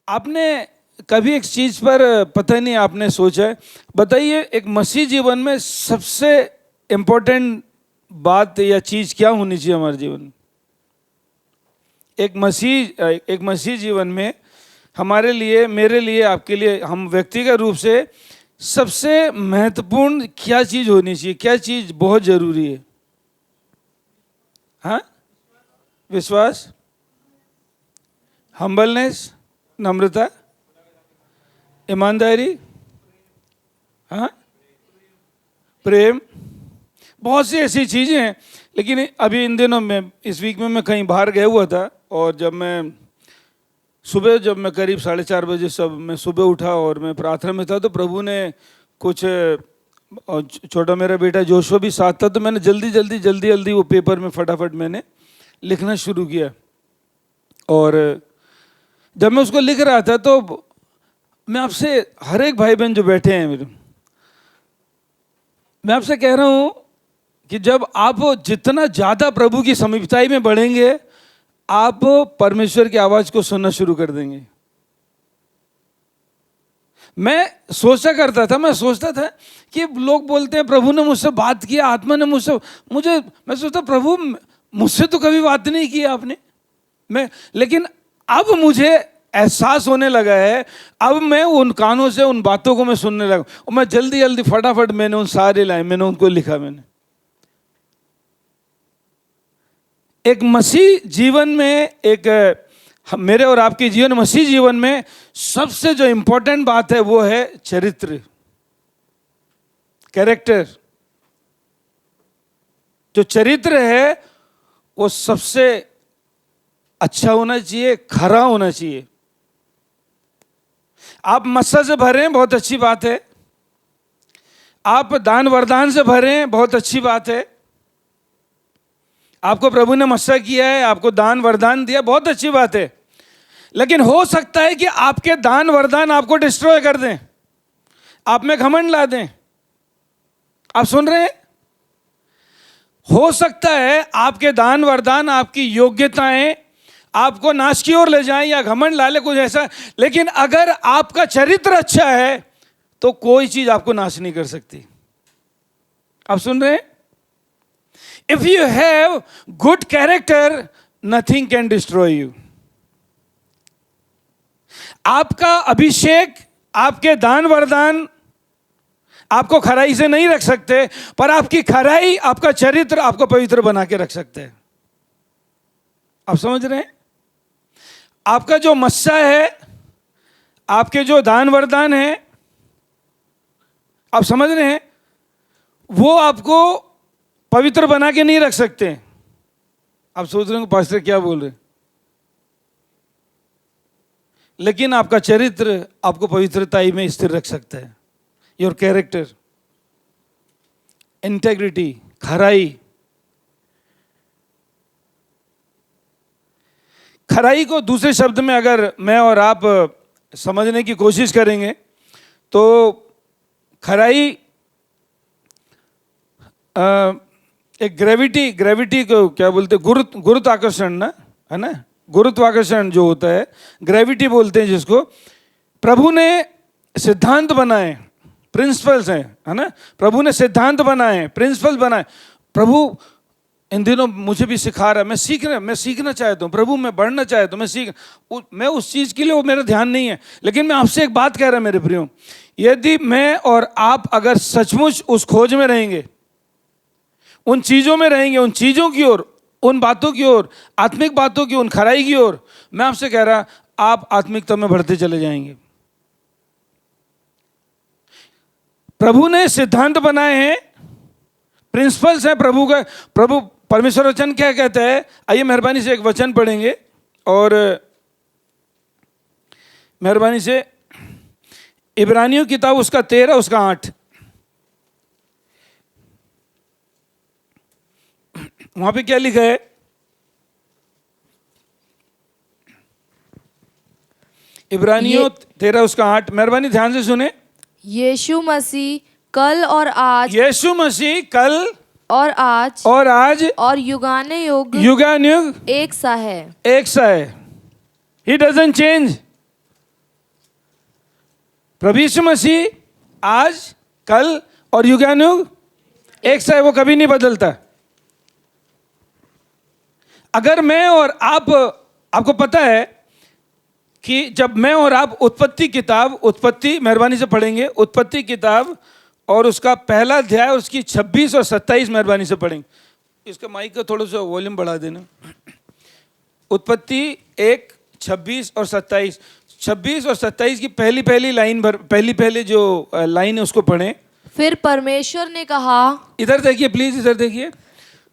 आपने कभी एक चीज पर पता नहीं आपने सोचा है, बताइए एक मसीह जीवन में सबसे इम्पोर्टेंट बात या चीज क्या होनी चाहिए हमारे जीवन में? एक मसीह जीवन में हमारे लिए, मेरे लिए, आपके लिए, हम व्यक्तिगत रूप से सबसे महत्वपूर्ण क्या चीज होनी चाहिए? क्या चीज बहुत जरूरी है? हाँ, विश्वास, हम्बलनेस, नम्रता, ईमानदारी, हाँ, प्रेम, बहुत सी ऐसी चीजें हैं। लेकिन अभी इन दिनों में, इस वीक में मैं कहीं बाहर गया हुआ था, और जब मैं करीब 4:30 बजे मैं सुबह उठा और मैं प्रार्थना में था, तो प्रभु ने कुछ, छोटा मेरा बेटा जोशुआ भी साथ था, तो मैंने जल्दी वो पेपर में फटाफट मैंने लिखना शुरू किया। और जब मैं उसको लिख रहा था तो मैं आपसे, हर एक भाई बहन जो बैठे हैं मेरे, मैं आपसे कह रहा हूं कि जब आप जितना ज्यादा प्रभु की समीपताई में बढ़ेंगे, आप परमेश्वर की आवाज को सुनना शुरू कर देंगे। मैं सोचता था कि लोग बोलते हैं प्रभु ने मुझसे बात किया, आत्मा ने मैं सोचता प्रभु मुझसे तो कभी बात नहीं की आपने। लेकिन अब मुझे एहसास होने लगा है, अब मैं उन कानों से उन बातों को मैं सुनने लगा, और मैं जल्दी फटाफट मैंने उन सारे लाइन मैंने उनको लिखा। मैंने एक मसीह जीवन में, मेरे और आपके जीवन, मसीह जीवन में सबसे जो इंपॉर्टेंट बात है वो है चरित्र, कैरेक्टर। जो चरित्र है वो सबसे अच्छा होना चाहिए, खरा होना चाहिए। आप मस्सा से भरे हैं, बहुत अच्छी बात है। आप दान वरदान से भरे हैं, बहुत अच्छी बात है। आपको प्रभु ने मस्सा किया है, आपको दान वरदान दिया, बहुत अच्छी बात है। लेकिन हो सकता है कि आपके दान वरदान आपको डिस्ट्रॉय कर दें, आप में घमंड ला दें। आप सुन रहे हैं? हो सकता है आपके दान वरदान, आपकी योग्यताएं आपको नाश की ओर ले जाएं या घमंड ला ले, कुछ ऐसा। लेकिन अगर आपका चरित्र अच्छा है तो कोई चीज आपको नाश नहीं कर सकती। आप सुन रहे हैं? If you have good character, nothing can destroy you. आपका अभिषेक, आपके दान वरदान आपको खराई से नहीं रख सकते, पर आपकी खराई, आपका चरित्र आपको पवित्र बना के रख सकते हैं। आप समझ रहे हैं? आपका जो मस्सा है, आपके जो दान वरदान है, आप समझ रहे हैं, वो आपको पवित्र बना के नहीं रख सकते। आप सोच रहे हो पास्टर क्या बोल रहे, लेकिन आपका चरित्र आपको पवित्रताई में स्थिर रख सकता है। योर कैरेक्टर, इंटेग्रिटी, खराई। खराई को दूसरे शब्द में अगर मैं और आप समझने की कोशिश करेंगे तो खराई एक ग्रेविटी को क्या बोलते, गुरुत्वाकर्षण ना, है ना? गुरुत्वाकर्षण जो होता है, ग्रेविटी बोलते हैं जिसको। प्रभु ने सिद्धांत बनाए, प्रिंसिपल्स हैं, है ना? प्रभु ने सिद्धांत बनाए, प्रिंसिपल्स बनाए। प्रभु इन दिनों मुझे भी सिखा रहा है, मैं सीखना चाहता हूँ प्रभु, मैं बढ़ना चाहता हूँ, मैं उस चीज के लिए, वो मेरा ध्यान नहीं है। लेकिन मैं आपसे एक बात कह रहा मेरे प्रियो, यदि मैं और आप अगर सचमुच उस खोज में रहेंगे, उन चीजों में रहेंगे, उन चीजों की ओर, उन बातों की ओर, आत्मिक बातों की, उन खराई की ओर, मैं आपसे कह रहा, आप आत्मिकता में बढ़ते चले जाएंगे। प्रभु ने सिद्धांत बनाए हैं, प्रिंसिपल्स हैं प्रभु का। प्रभु परमेश्वर वचन क्या कहता है? आइए मेहरबानी से एक वचन पढ़ेंगे, और मेहरबानी से इब्रानियों किताब उसका 13 उसका 8, वहां पे क्या लिखा है? इब्रानियों 13 उसका 8, मेहरबानी ध्यान से सुने। यीशु मसीह कल और आज, यीशु मसीह कल और आज और युगानुयुग एक सा है। He doesn't change. प्रभु यीशु मसीह आज, कल और युगानुयुग एक सा है, वो कभी नहीं बदलता। अगर मैं और आप, आपको पता है कि जब मैं और आप उत्पत्ति मेहरबानी से पढ़ेंगे, उत्पत्ति किताब और उसका पहला अध्याय, उसकी 26 और 27 मेहरबानी से पढ़ेंगे। इसका माइक का थोड़ा सा वॉल्यूम बढ़ा देना। उत्पत्ति 1, 26 और 27, 26 और 27 की पहली जो लाइन है उसको पढ़ें। फिर परमेश्वर ने कहा, इधर देखिए प्लीज, इधर देखिए।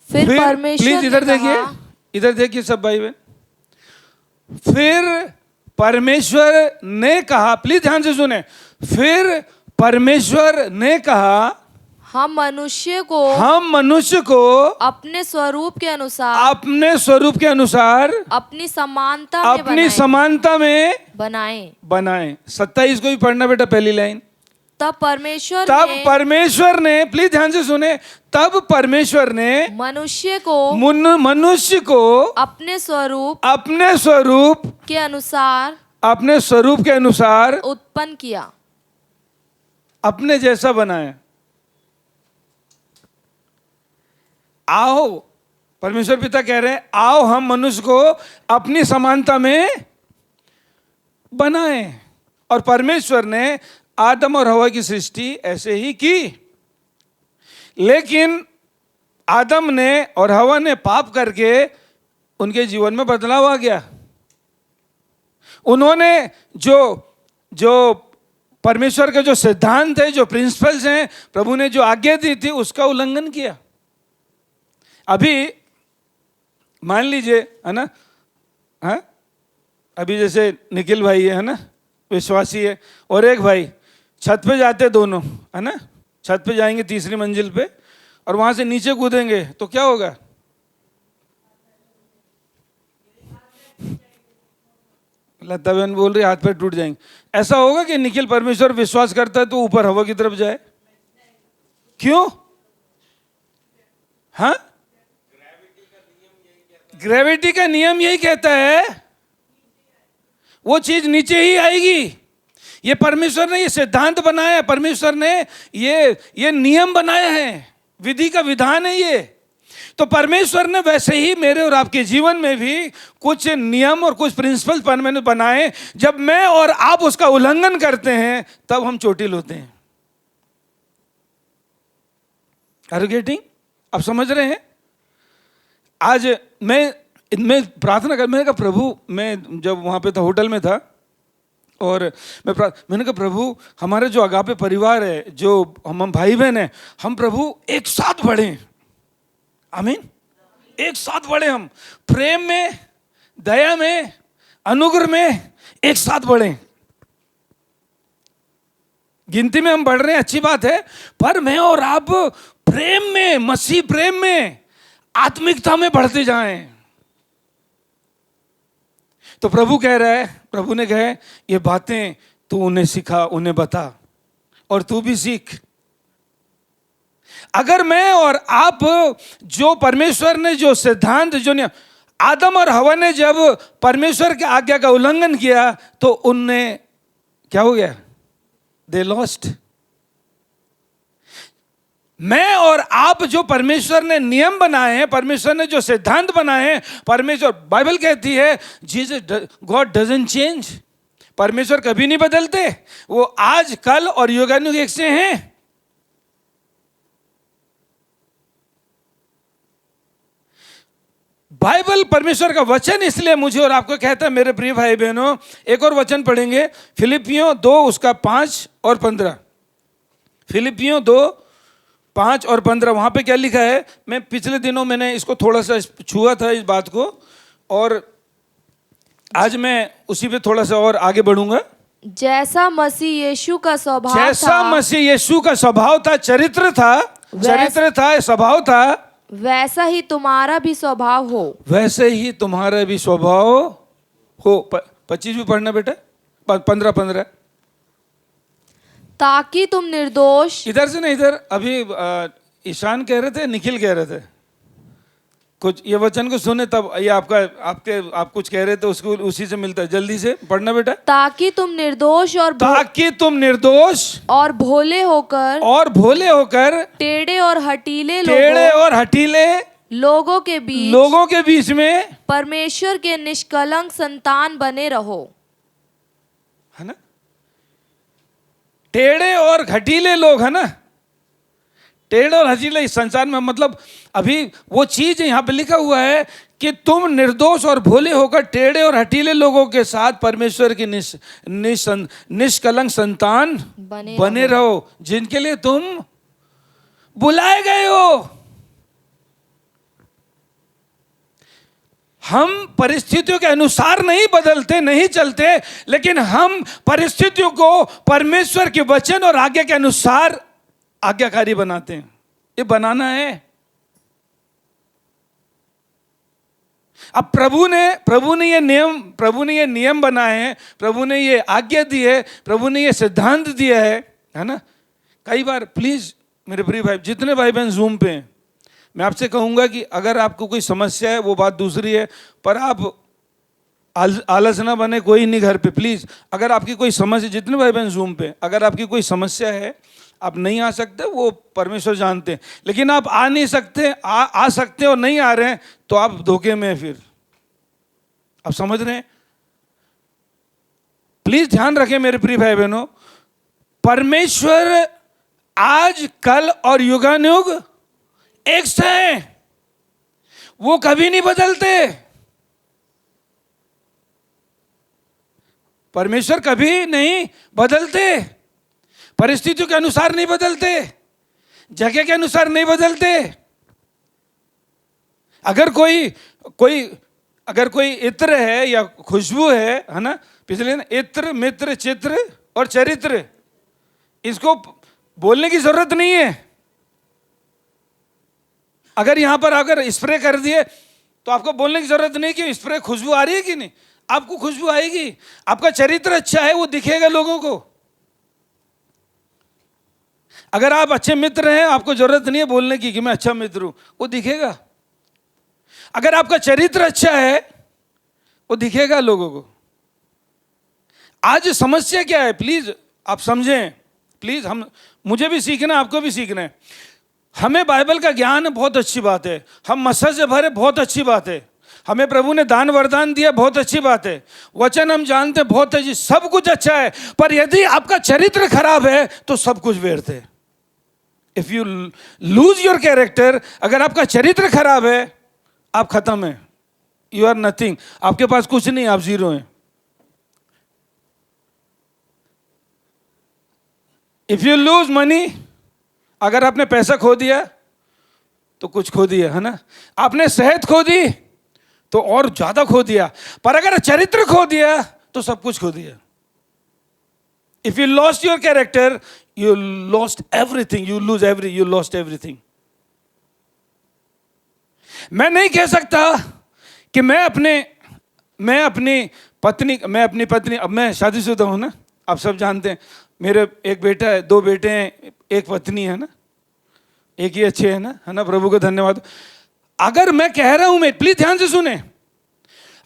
फिर परमेश्वर प्लीज इधर ने देखिए, कहा, इधर देखिए सब भाई बहन। फिर परमेश्वर ने कहा, प्लीज ध्यान से सुने। फिर परमेश्वर ने कहा, हम मनुष्य को अपने स्वरूप के अनुसार अपनी समानता में बनाएं। 27 को भी पढ़ना बेटा, पहली लाइन। तब परमेश्वर ने, प्लीज ध्यान से सुने, तब परमेश्वर ने मनुष्य को अपने स्वरूप के अनुसार उत्पन्न किया, अपने जैसा बनाया। आओ, परमेश्वर पिता कह रहे हैं, आओ हम मनुष्य को अपनी समानता में बनाएं। और परमेश्वर ने आदम और हवा की सृष्टि ऐसे ही की। लेकिन आदम ने और हवा ने पाप करके उनके जीवन में बदलाव आ गया। उन्होंने जो परमेश्वर के जो सिद्धांत है, जो प्रिंसिपल्स हैं, प्रभु ने जो आज्ञा दी थी, उसका उल्लंघन किया। अभी मान लीजिए, है ना, हाँ, अभी जैसे निखिल भाई है ना, विश्वासी है, और एक भाई छत पे जाते दोनों, है ना, छत पे जाएंगे तीसरी मंजिल पे और वहां से नीचे कूदेंगे तो क्या होगा? लता बहन बोल रही हाथ पैर टूट जाएंगे। ऐसा होगा कि निखिल परमेश्वर विश्वास करता है तो ऊपर हवा की तरफ जाए? क्यों? हाँ, ग्रेविटी का नियम यही कहता है, वो चीज नीचे ही आएगी। ये परमेश्वर ने ये सिद्धांत बनाया है, परमेश्वर ने ये नियम बनाया है, विधि का विधान है ये। तो परमेश्वर ने वैसे ही मेरे और आपके जीवन में भी कुछ नियम और कुछ प्रिंसिपल मैंने बनाए। जब मैं और आप उसका उल्लंघन करते हैं तब हम चोटिल होते हैं। Are you getting? आप समझ रहे हैं? आज मैं प्रार्थना कर, मैंने कहा प्रभु, मैं जब वहां पे था, होटल में था, और मैंने कहा प्रभु, हमारे जो अगापे परिवार है, जो हम भाई बहन हैं, हम प्रभु एक साथ बढ़े। आमीन। एक साथ बढ़े, हम प्रेम में, दया में, अनुग्रह में एक साथ बढ़े। गिनती में हम बढ़ रहे हैं, अच्छी बात है, पर मैं और आप प्रेम में, मसीह प्रेम में, आत्मिकता में बढ़ते जाएं। तो प्रभु कह रहा है, प्रभु ने कहा ये बातें तू उन्हें सिखा, उन्हें बता, और तू भी सीख। अगर मैं और आप जो परमेश्वर ने जो सिद्धांत, जो नियम, आदम और हवा ने जब परमेश्वर की आज्ञा का उल्लंघन किया तो उनने क्या हो गया? They lost. मैं और आप जो परमेश्वर ने नियम बनाए हैं, परमेश्वर ने जो सिद्धांत बनाए हैं, परमेश्वर, बाइबल कहती है जीसस, गॉड डजंट चेंज। परमेश्वर कभी नहीं बदलते, वो आज, कल और युगानुयुग एक से हैं। बाइबल परमेश्वर का वचन इसलिए मुझे और आपको कहता है, मेरे प्रिय भाई बहनों, एक और वचन पढ़ेंगे, फिलिपियों 2 उसका 5 और 15। फिलिपियों 2 5 और 15, वहां पे क्या लिखा है? मैं पिछले दिनों मैंने इसको थोड़ा सा छुआ था, इस बात को, और आज मैं उसी पे थोड़ा सा और आगे बढ़ूंगा। जैसा मसीह यीशु का स्वभाव था, चरित्र था, स्वभाव था, वैसा ही तुम्हारा भी स्वभाव हो। 25 भी पढ़ना बेटा, 15। ताकि तुम निर्दोष, इधर से नहीं, इधर अभी ईशान कह रहे थे, निखिल कह रहे थे, कुछ ये वचन को सुने तब ये आप कुछ कह रहे थे उसको उसी से मिलता है। जल्दी से पढ़ना बेटा। ताकि तुम निर्दोष और भोले होकर टेढ़े और हटीले लोगों के बीच में परमेश्वर के निष्कलंक संतान बने रहो, है ना। टेढ़े और हटीले लोग, है ना। टेढ़े और हटीले इस संसार में, मतलब अभी वो चीज यहाँ पे लिखा हुआ है कि तुम निर्दोष और भोले होकर टेढ़े और हटीले लोगों के साथ परमेश्वर की निष्कलंक संतान बने रहो, जिनके लिए तुम बुलाए गए हो। हम परिस्थितियों के अनुसार नहीं बदलते, नहीं चलते, लेकिन हम परिस्थितियों को परमेश्वर के वचन और आज्ञा के अनुसार आज्ञाकारी बनाते हैं। ये बनाना है। अब प्रभु ने ये नियम बनाए हैं, प्रभु ने ये आज्ञा दी है, प्रभु ने ये सिद्धांत दिया है ना। कई बार प्लीज मेरे प्रिय भाई, जितने भाई बहन जूम पे हैं, मैं आपसे कहूंगा कि अगर आपको कोई समस्या है वो बात दूसरी है, पर आप आलस ना बने, कोई नहीं घर पे। प्लीज अगर आपकी कोई समस्या, जितने भाई बहन जूम पे, अगर आपकी कोई समस्या है, आप नहीं आ सकते, वो परमेश्वर जानते हैं, लेकिन आप आ नहीं सकते, आ सकते और नहीं आ रहे हैं, तो आप धोखे में हैं। फिर आप समझ रहे हैं। प्लीज ध्यान रखें मेरे प्रिय भाई बहनों, परमेश्वर आज, कल और युगानुयुग एक से हैं, वो कभी नहीं बदलते। परमेश्वर कभी नहीं बदलते, परिस्थितियों के अनुसार नहीं बदलते, जगह के अनुसार नहीं बदलते। अगर कोई इत्र है या खुशबू है ना, पिछले ना, इत्र, मित्र, चित्र और चरित्र, इसको बोलने की जरूरत नहीं है। अगर यहां पर अगर स्प्रे कर दिए तो आपको बोलने की जरूरत नहीं कि स्प्रे खुशबू आ रही है कि नहीं, आपको खुशबू आएगी। आपका चरित्र अच्छा है, वो दिखेगा लोगों को। अगर आप अच्छे मित्र हैं, आपको जरूरत नहीं है बोलने की कि मैं अच्छा मित्र हूं, वो दिखेगा। अगर आपका चरित्र अच्छा है, वो दिखेगा लोगों को। आज समस्या क्या है, प्लीज आप समझें। प्लीज मुझे भी सीखना, आपको भी सीखना है। हमें बाइबल का ज्ञान बहुत अच्छी बात है, हम मसद से भरे, बहुत अच्छी बात है। हमें प्रभु ने दान वरदान दिया, बहुत अच्छी बात है। वचन हम जानते हैं, बहुत अच्छी, सब कुछ अच्छा है। पर यदि आपका चरित्र खराब है तो सब कुछ व्यर्थ है। If you lose your character, अगर आपका चरित्र खराब है, आप खत्म है, यू आर नथिंग, आपके पास कुछ नहीं, आप जीरो हैं। इफ यू लूज मनी, अगर आपने पैसा खो दिया तो कुछ खो दिया, है ना। आपने सेहत खो दी तो और ज्यादा खो दिया, पर अगर चरित्र खो दिया तो सब कुछ खो दिया। If you lost your character, you lost everything, you lost everything। मैं नहीं कह सकता कि मैं अपनी पत्नी, अब मैं शादीशुदा हूं ना, आप सब जानते हैं। मेरे एक बेटा है, 2 बेटे हैं, एक पत्नी है ना, एक ही अच्छे है ना, प्रभु को धन्यवाद। अगर मैं कह रहा हूं, प्लीज ध्यान से सुने,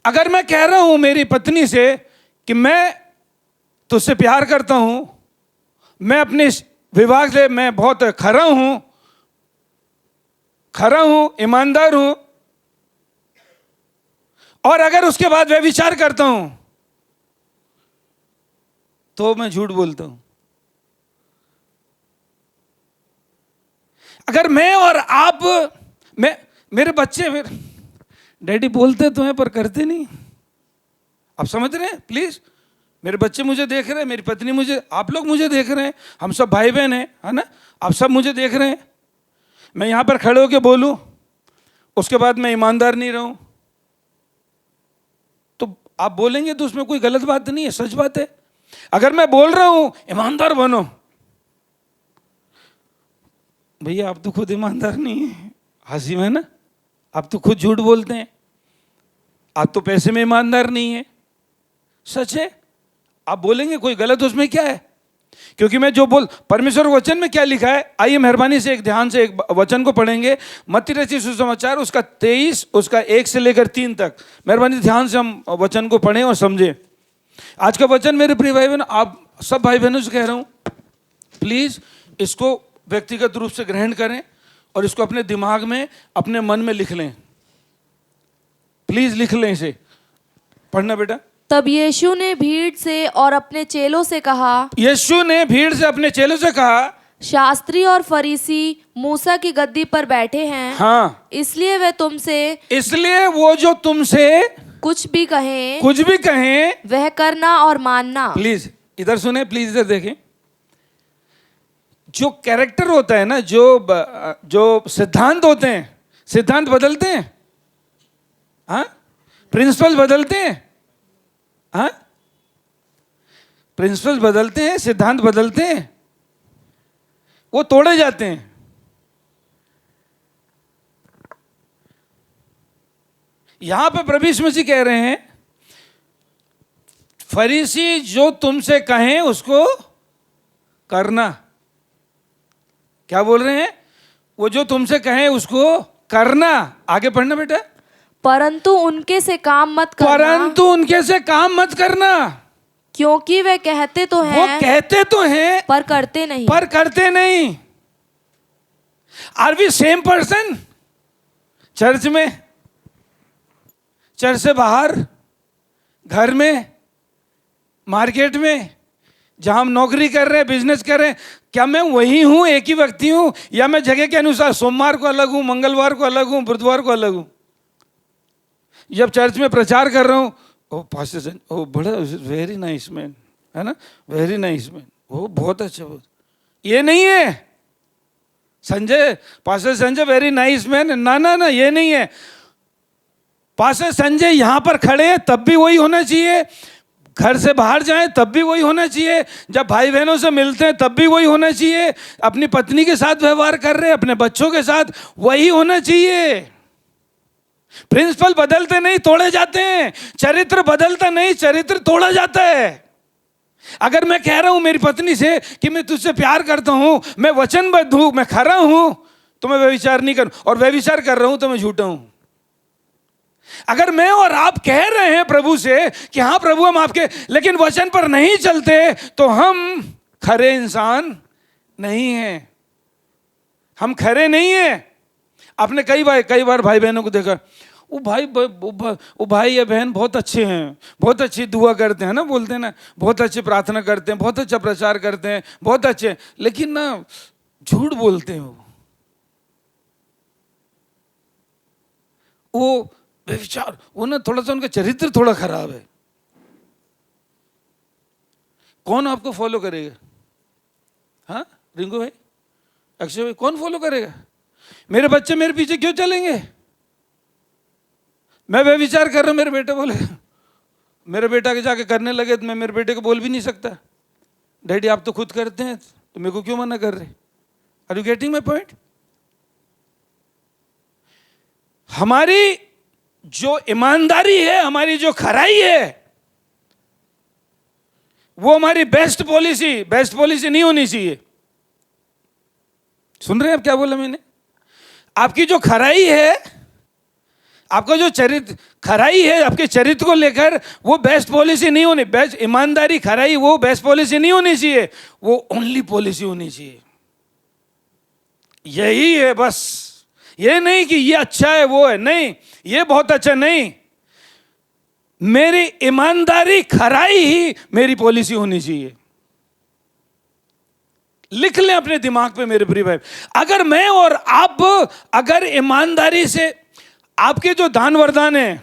अगर मैं कह रहा हूं मेरी पत्नी से कि मैं तुझसे प्यार करता हूं, मैं अपने विवाह से मैं बहुत खरा हूं, ईमानदार हूं, और अगर उसके बाद मैं विचार करता हूं तो मैं झूठ बोलता हूं। अगर मैं और आप, मेरे बच्चे डैडी बोलते तो हैं पर करते नहीं, आप समझ रहे हैं। प्लीज, मेरे बच्चे मुझे देख रहे हैं, मेरी पत्नी मुझे, आप लोग मुझे देख रहे हैं, हम सब भाई बहन हैं, है ना, आप सब मुझे देख रहे हैं। मैं यहां पर खड़े होकर बोलूं, उसके बाद मैं ईमानदार नहीं रहूं, तो आप बोलेंगे तो उसमें कोई गलत बात नहीं है, सच बात है। अगर मैं बोल रहा हूं ईमानदार बनो, भैया आप तो खुद ईमानदार नहीं है, हंसी में ना, आप तो खुद झूठ बोलते हैं, आप तो पैसे में ईमानदार नहीं है, सच है। आप बोलेंगे कोई गलत उसमें क्या है, क्योंकि मैं जो परमेश्वर वचन में क्या लिखा है, आइए मेहरबानी से एक ध्यान से एक वचन को पढ़ेंगे। मत्ती रचित सुसमाचार उसका 23 उसका 1 से लेकर 3 तक, मेहरबानी से ध्यान से हम वचन को पढ़ें और समझें। आज का वचन मेरे प्रिय भाई बहन, आप सब भाई बहनों से कह रहा हूं, प्लीज इसको व्यक्तिगत रूप से ग्रहण करें और इसको अपने दिमाग में, अपने मन में लिख लें। प्लीज लिख लें इसे। पढ़ना बेटा। तब यीशु ने भीड़ से और अपने चेलों से कहा, यीशु ने भीड़ से अपने चेलों से कहा, शास्त्री और फरीसी मूसा की गद्दी पर बैठे हैं, हाँ, इसलिए वो जो तुमसे कुछ भी कहें वह करना और मानना। प्लीज इधर सुने, प्लीज इधर देखें। जो कैरेक्टर होता है ना, जो सिद्धांत होते हैं, सिद्धांत बदलते हैं, हाँ, प्रिंसिपल बदलते हैं, हाँ, प्रिंसिपल बदलते हैं, सिद्धांत बदलते हैं, वो तोड़े जाते हैं। यहां पे प्रभु यीशु मसीह कह रहे हैं, फरीसी जो तुमसे कहें उसको करना। क्या बोल रहे हैं? वो जो तुमसे कहें उसको करना। आगे पढ़ना बेटा। परंतु उनके से काम मत करना, क्योंकि वे कहते तो हैं पर करते नहीं। Are we same person? Church में, चर्च से बाहर, घर में, मार्केट में, जहां हम नौकरी कर रहे हैं, बिजनेस कर रहे हैं, क्या मैं वही हूं, एक ही व्यक्ति हूं, या मैं जगह के अनुसार सोमवार को अलग हूं, मंगलवार को अलग हूं, बुधवार को अलग हूं? जब चर्च में प्रचार कर रहा हूं, ओ पास्टर, ओ बड़ा वेरी नाइस मैन, है ना, वेरी नाइस मैन, ओ बहुत अच्छा, बहुत। ये नहीं है Sanjay, pastor Sanjay very nice man, ना ना ना, ये नहीं है। पास्टर संजय यहां पर खड़े हैं तब भी वही होना चाहिए, घर से बाहर जाएं तब भी वही होना चाहिए, जब भाई बहनों से मिलते हैं तब भी वही होना चाहिए, अपनी पत्नी के साथ व्यवहार कर रहे हैं, अपने बच्चों के साथ वही होना चाहिए। प्रिंसिपल बदलते नहीं, तोड़े जाते हैं। चरित्र बदलता नहीं, चरित्र तोड़ा जाता है। अगर मैं कह रहा हूं मेरी पत्नी से कि मैं तुझसे प्यार करता हूं, मैं वचनबद्ध हूं, मैं खरा हूं, तो मैं व्यभिचार नहीं करूं, और व्यभिचार कर रहा हूं तो मैं झूठा हूं। अगर मैं और आप कह रहे हैं प्रभु से कि हाँ प्रभु हम आपके, लेकिन वचन पर नहीं चलते, तो हम खरे इंसान नहीं हैं, हम खरे नहीं हैं। आपने कई बार भाई बहनों को देखा, वो भाई या बहन बहुत अच्छे हैं, बहुत अच्छी दुआ करते हैं ना, बोलते हैं ना, बहुत अच्छी प्रार्थना करते हैं, बहुत अच्छा प्रचार करते हैं, बहुत अच्छे, लेकिन ना झूठ बोलते हैं। वो व्यभिचार, वो ना थोड़ा सा उनका चरित्र थोड़ा खराब है। कौन आपको फॉलो करेगा? हाँ रिंकू भाई, अक्षय भाई, कौन फॉलो करेगा? मेरे बच्चे मेरे पीछे क्यों चलेंगे? मैं व्यभिचार कर रहा हूं, मेरे बेटे बोले, मेरे बेटा के जाके करने लगे, तो मैं मेरे बेटे को बोल भी नहीं सकता, डैडी आप तो खुद करते हैं, तो मेरे को क्यों मना कर रहे? Are you getting my point? हमारी जो ईमानदारी है, हमारी जो खराई है, वो हमारी बेस्ट पॉलिसी नहीं होनी चाहिए। सुन रहे हैं आप क्या बोला मैंने? आपकी जो खराई है, आपका जो चरित्र खराई है, आपके चरित्र को लेकर, वो बेस्ट पॉलिसी नहीं होनी, बेस्ट ईमानदारी खराई, वो बेस्ट पॉलिसी नहीं होनी चाहिए, वो ओनली पॉलिसी होनी चाहिए। यही है बस। ये नहीं कि ये अच्छा है, वो है, नहीं, ये बहुत अच्छा नहीं, मेरी ईमानदारी खराई ही मेरी पॉलिसी होनी चाहिए। लिख लें अपने दिमाग पे मेरे प्रिय भाई। अगर मैं और आप अगर ईमानदारी से, आपके जो दान वरदान है,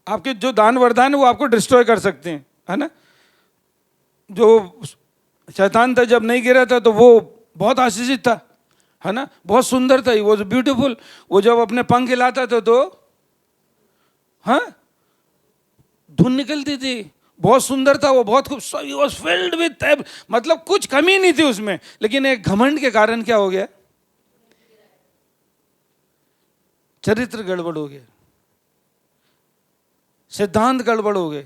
आपके जो दान वरदान है वो आपको डिस्ट्रॉय कर सकते हैं, है ना। जो शैतान था जब नहीं गिरा था तो वो बहुत आशीषित था, है ना, बहुत सुंदर था, वो ब्यूटीफुल। वो जब अपने पंख हिलाता था तो हाँ धुन निकलती थी, बहुत सुंदर था वो, बहुत खूब, वॉज फिल्ड विद, मतलब कुछ कमी नहीं थी उसमें। लेकिन एक घमंड के कारण क्या हो गया? चरित्र गड़बड़ हो गया, सिद्धांत गड़बड़ हो गए,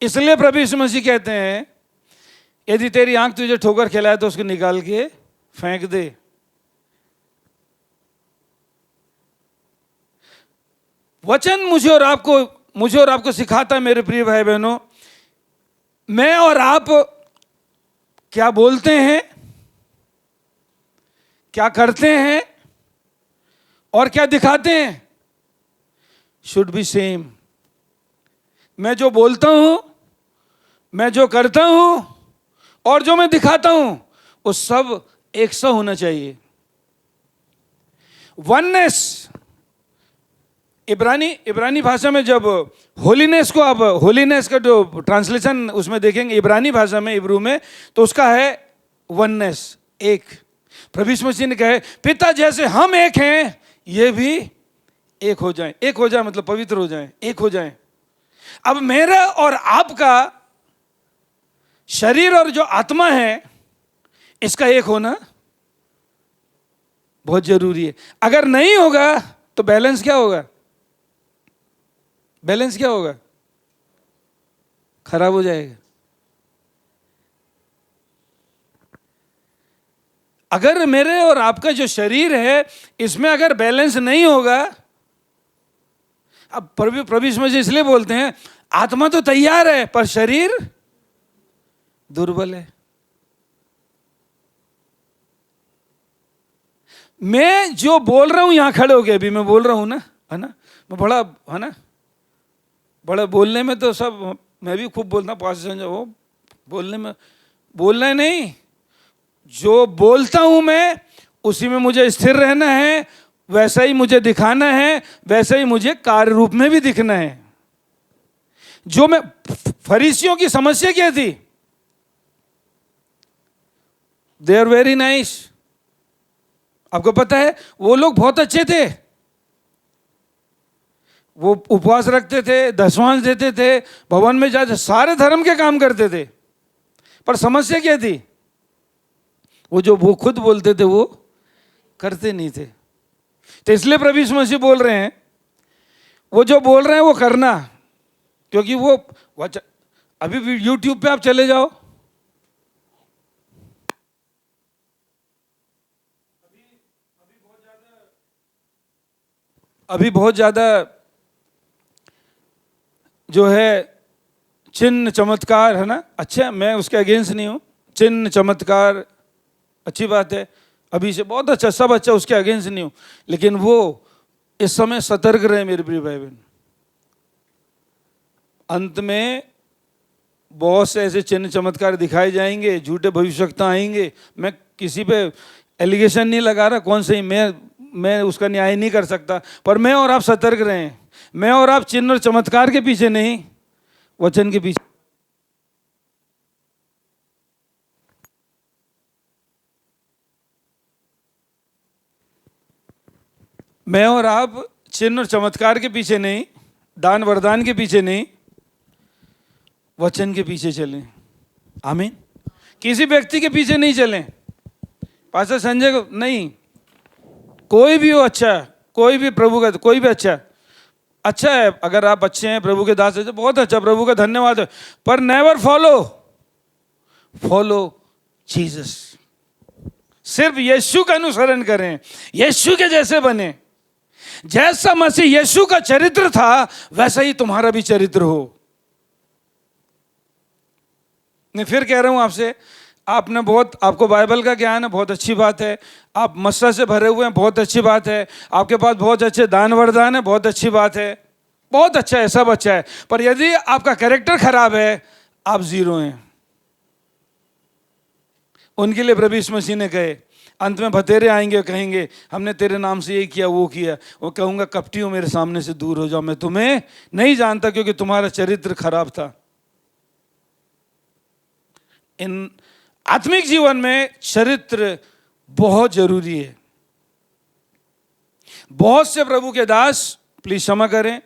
इसलिए प्रभु यीशु मसीह कहते हैं यदि तेरी आंख तुझे ठोकर खिलाए तो उसको निकाल के फेंक दे। वचन मुझे और आपको सिखाता है मेरे प्रिय भाई बहनों, मैं और आप क्या बोलते हैं, क्या करते हैं और क्या दिखाते हैं, शुड बी सेम। मैं जो बोलता हूं, मैं जो करता हूं और जो मैं दिखाता हूं वो सब एक सा होना चाहिए। वननेस, इब्रानी भाषा में जब होलीनेस को, आप होलीनेस का जो ट्रांसलेशन उसमें देखेंगे इब्रानी भाषा में, इब्रू में, तो उसका है वननेस, एक। प्रभु यीशु मसीह ने कहा पिता जैसे हम एक हैं ये भी एक हो जाएं। एक हो जाए मतलब पवित्र हो जाएं, एक हो जाएं। अब मेरा और आपका शरीर और जो आत्मा है इसका एक होना बहुत जरूरी है। अगर नहीं होगा तो बैलेंस क्या होगा? बैलेंस क्या होगा? खराब हो जाएगा। अगर मेरे और आपका जो शरीर है इसमें अगर बैलेंस नहीं होगा, अब प्रभु यीशु मसीह इसलिए बोलते हैं आत्मा तो तैयार है पर शरीर दुर्बल है। मैं जो बोल रहा हूं यहां खड़े हो गए, अभी मैं बोल रहा हूं ना, है ना, मैं बड़ा, है ना, बड़ा बोलने में तो सब, मैं भी खूब बोलता हूं, पास वो बोलने में, बोलना नहीं, जो बोलता हूं मैं उसी में मुझे स्थिर रहना है, वैसा ही मुझे दिखाना है, वैसा ही मुझे कार्य रूप में भी दिखना है। जो मैं, फरीसियों की समस्या क्या थी? दे आर वेरी नाइस, आपको पता है वो लोग बहुत अच्छे थे, वो उपवास रखते थे, दशमांश देते थे, भवन में जाते, सारे धर्म के काम करते थे, पर समस्या क्या थी? वो खुद बोलते थे वो करते नहीं थे। तो इसलिए प्रभु यीशु मसीह बोल रहे हैं वो जो बोल रहे हैं वो करना, क्योंकि वो अभी यूट्यूब पे आप चले जाओ, अभी बहुत ज्यादा जो है चिन्ह चमत्कार, है ना, अच्छा, मैं उसके अगेंस्ट नहीं हूं, चिन्ह चमत्कार अच्छी बात है, अभी से बहुत अच्छा, सब अच्छा, उसके अगेंस्ट नहीं हूं, लेकिन वो इस समय सतर्क रहे मेरे प्रिय भाई बहन। अंत में बहुत से ऐसे चिन्ह चमत्कार दिखाए जाएंगे, झूठे भविष्यवक्ता आएंगे। मैं किसी पे एलिगेशन नहीं लगा रहा, कौन सही, मैं उसका न्याय नहीं कर सकता, पर मैं और आप सतर्क रहें। मैं और आप चिन्ह और चमत्कार के पीछे नहीं, वचन के पीछे। मैं और आप चिन्ह और चमत्कार के पीछे नहीं, दान वरदान के पीछे नहीं, वचन के पीछे चलें। आमीन। किसी व्यक्ति के पीछे नहीं चलें, पास्टर संजय को नहीं, कोई भी हो अच्छा, कोई भी प्रभु का, कोई भी अच्छा है, अगर आप अच्छे हैं, प्रभु के दास है, बहुत अच्छा, प्रभु का धन्यवाद है, पर नेवर फॉलो जीसस। सिर्फ यीशु का अनुसरण करें, यीशु के जैसे बने। जैसा मसीह यीशु का चरित्र था वैसा ही तुम्हारा भी चरित्र हो। मैं फिर कह रहा हूं आपसे, आपने बहुत, आपको बाइबल का ज्ञान है, बहुत अच्छी बात है, आप मस्सा से भरे हुए हैं, बहुत अच्छी बात है, आपके पास बहुत अच्छे दान वरदान है, बहुत अच्छी बात है, बहुत अच्छा है, सब अच्छा है, पर यदि आपका कैरेक्टर खराब है आप जीरो हैं। उनके लिए प्रभु यीशु मसीह ने कहे, अंत में भतेरे आएंगे, कहेंगे हमने तेरे नाम से ये किया वो किया, वो कहूंगा कपटियों मेरे सामने से दूर हो जाओ, मैं तुम्हें नहीं जानता, क्योंकि तुम्हारा चरित्र खराब था। इन आत्मिक जीवन में चरित्र बहुत जरूरी है। बहुत से प्रभु के दास, प्लीज क्षमा करें,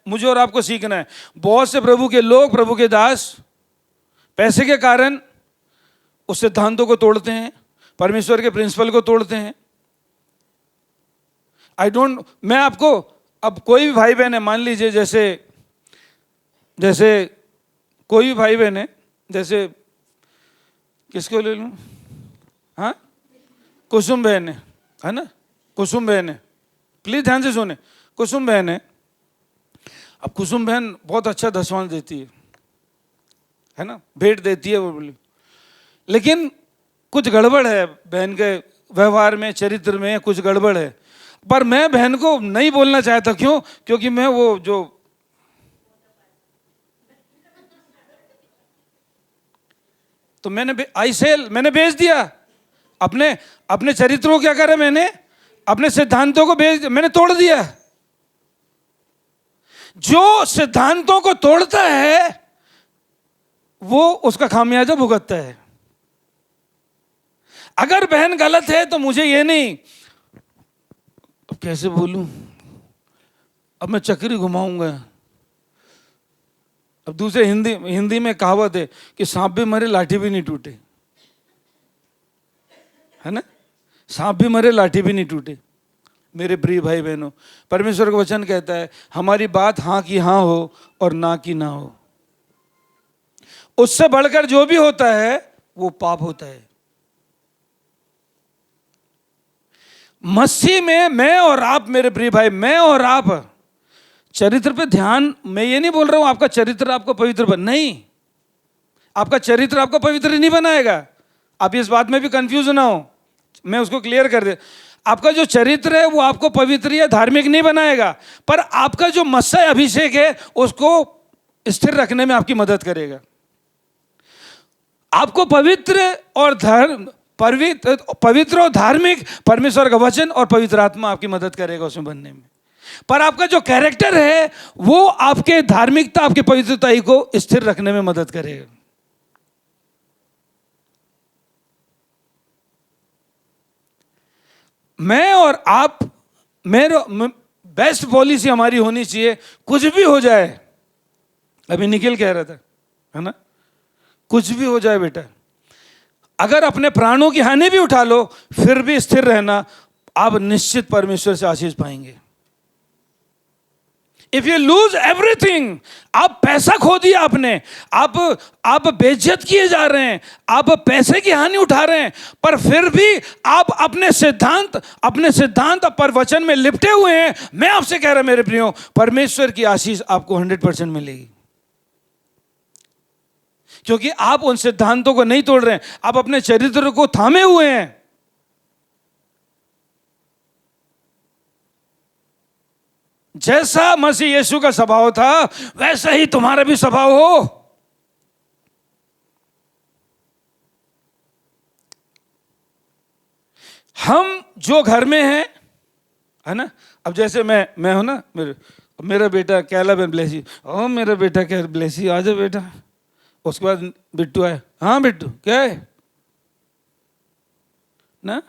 मुझे और आपको सीखना है, बहुत से प्रभु के लोग, प्रभु के दास पैसे के कारण उस सिद्धांतों को तोड़ते हैं, परमेश्वर के प्रिंसिपल को तोड़ते हैं। मैं आपको, अब कोई भी भाई बहन है, मान लीजिए जैसे कोई भी भाई बहन है, जैसे किसको ले लूं, हाँ, कुसुम बहन है ना, कुसुम बहन है, प्लीज ध्यान से सुने, कुसुम बहन है। अब कुसुम बहन बहुत अच्छा दशवांश देती है ना, भेंट देती है वो बोली, लेकिन कुछ गड़बड़ है बहन के व्यवहार में, चरित्र में कुछ गड़बड़ है। पर मैं बहन को नहीं बोलना चाहता, क्यों? क्योंकि मैं वो जो तो मैंने बेच दिया अपने चरित्र को। क्या करा मैंने? अपने सिद्धांतों को मैंने तोड़ दिया। जो सिद्धांतों को तोड़ता है वो उसका खामियाजा भुगतता है। अगर बहन गलत है तो मुझे ये नहीं, अब कैसे बोलूं, अब मैं चक्री घुमाऊंगा। अब दूसरे हिंदी में कहावत है कि सांप भी मरे लाठी भी नहीं टूटे, है ना, सांप भी मरे लाठी भी नहीं टूटे। मेरे प्रिय भाई बहनों, परमेश्वर का वचन कहता है हमारी बात हाँ की हाँ हो और ना की ना हो। उससे बढ़कर जो भी होता है वो पाप होता है। मसीह में मैं और आप, मेरे प्रिय भाई, मैं और आप चरित्र पे ध्यान, मैं ये नहीं बोल रहा हूं आपका चरित्र आपको पवित्र नहीं, आपका चरित्र आपको पवित्र नहीं बनाएगा। आप इस बात में भी कंफ्यूज ना हो, मैं उसको क्लियर कर दे। आपका जो चरित्र है वो आपको पवित्र या धार्मिक नहीं बनाएगा, पर आपका जो मसीह अभिषेक है उसको स्थिर रखने में आपकी मदद करेगा। आपको पवित्र और धार्मिक परमेश्वर का वचन और पवित्र आत्मा आपकी मदद करेगा उसमें बनने में। पर आपका जो कैरेक्टर है वो आपके धार्मिकता, आपके पवित्रता को स्थिर रखने में मदद करेगा। मैं और आप, मेरे बेस्ट पॉलिसी हमारी होनी चाहिए, कुछ भी हो जाए, अभी निखिल कह रहा था, है ना, कुछ भी हो जाए बेटा, अगर अपने प्राणों की हानि भी उठा लो फिर भी स्थिर रहना, आप निश्चित परमेश्वर से आशीष पाएंगे। इफ यू लूज एवरीथिंग, आप पैसा खो दिया आपने, आप बेइज्जत किए जा रहे हैं, आप पैसे की हानि उठा रहे हैं, पर फिर भी आप अपने सिद्धांत पर वचन में लिपटे हुए हैं, मैं आपसे कह रहा मेरे प्रियो, परमेश्वर की आशीष आपको 100% मिलेगी। क्योंकि आप उन सिद्धांतों को नहीं तोड़ रहे हैं, आप अपने चरित्र को थामे हुए हैं। जैसा मसीह यीशु का स्वभाव था वैसा ही तुम्हारा भी स्वभाव हो। हम जो घर में हैं, है ना, अब जैसे मैं हूं ना, मेरा बेटा कैला बन ब्लेसी, ओ मेरा बेटा क्या ब्लेसी, आ जाओ बेटा। उसके बाद बिट्टू आया, हाँ बिट्टू क्या है ना,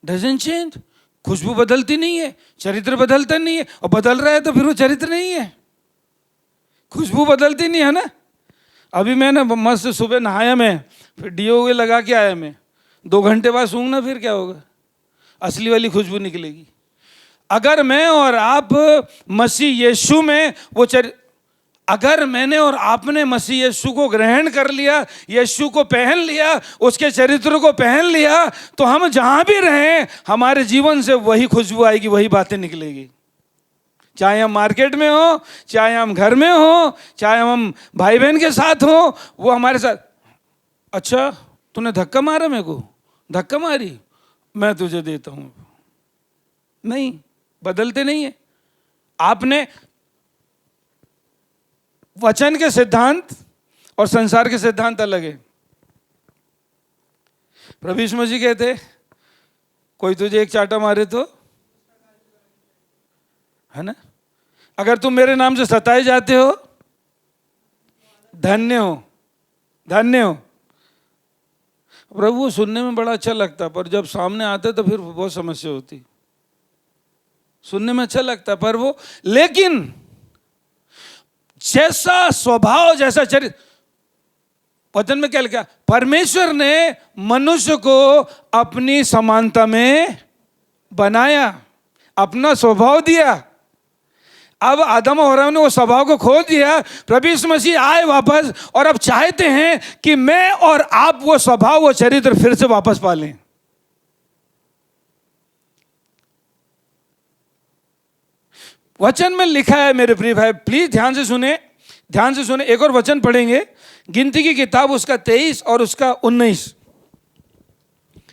डजंट चेंज, खुशबू बदलती नहीं है, चरित्र बदलता नहीं है, और बदल रहा है तो फिर वो चरित्र नहीं है, खुशबू बदलती नहीं है ना। अभी मैंने मस्त सुबह नहाया, मैं फिर डीओ लगा के आया, मैं 2 घंटे बाद सूंघना, फिर क्या होगा, असली वाली खुशबू निकलेगी। अगर मैं और आप मसीह यीशु में वो अगर मैंने और आपने मसीह यीशु को ग्रहण कर लिया, यीशु को पहन लिया, उसके चरित्र को पहन लिया, तो हम जहां भी रहें हमारे जीवन से वही खुशबू आएगी, वही बातें निकलेगी। चाहे हम मार्केट में हो, चाहे हम घर में हो, चाहे हम भाई बहन के साथ हो, वो हमारे साथ, अच्छा तूने धक्का मारा, मेरे को धक्का मारी, मैं तुझे देता हूं, नहीं, बदलते नहीं है। आपने वचन के सिद्धांत और संसार के सिद्धांत अलग है। प्रभु यीशु मसीह कहते, कोई तुझे एक चाटा मारे तो, है ना, अगर तुम मेरे नाम से सताए जाते हो, धन्य हो, धन्य हो। प्रभु सुनने में बड़ा अच्छा लगता, पर जब सामने आता तो फिर बहुत समस्या होती। सुनने में अच्छा लगता पर वो, लेकिन जैसा स्वभाव, जैसा चरित्र, वचन में क्या लिखा, परमेश्वर ने मनुष्य को अपनी समानता में बनाया, अपना स्वभाव दिया, अब आदम और हव्वा ने वो स्वभाव को खो दिया, प्रभु यीशु मसीह आए वापस और अब चाहते हैं कि मैं और आप वो स्वभाव, वो चरित्र फिर से वापस पा लें। वचन में लिखा है मेरे प्रिय भाई, प्लीज ध्यान से सुने, ध्यान से सुने। एक और वचन पढ़ेंगे, गिनती की किताब उसका 23 और उसका 19।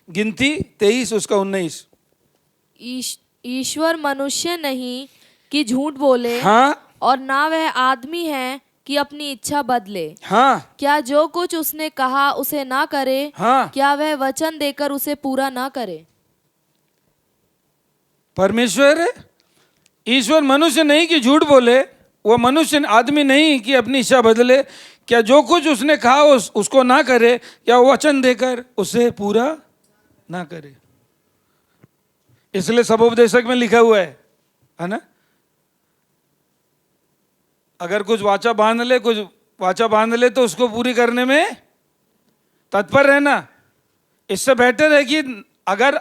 गिनती 23 उसका 19। ईश्वर मनुष्य नहीं कि झूठ बोले, हाँ, और ना वह आदमी है कि अपनी इच्छा बदले। हाँ, क्या जो कुछ उसने कहा उसे ना करे, हाँ। क्या वह वचन देकर उसे पूरा ना करे। परमेश्वर, ईश्वर मनुष्य नहीं कि झूठ बोले, वो मनुष्य आदमी नहीं कि अपनी इच्छा बदले। क्या जो कुछ उसने कहा उसको ना करे, या वचन देकर उसे पूरा ना करे। इसलिए सबोपदेशक में लिखा हुआ है ना, अगर कुछ वाचा बांध ले, कुछ वाचा बांध ले तो उसको पूरी करने में तत्पर रहना। इससे बेहतर है कि अगर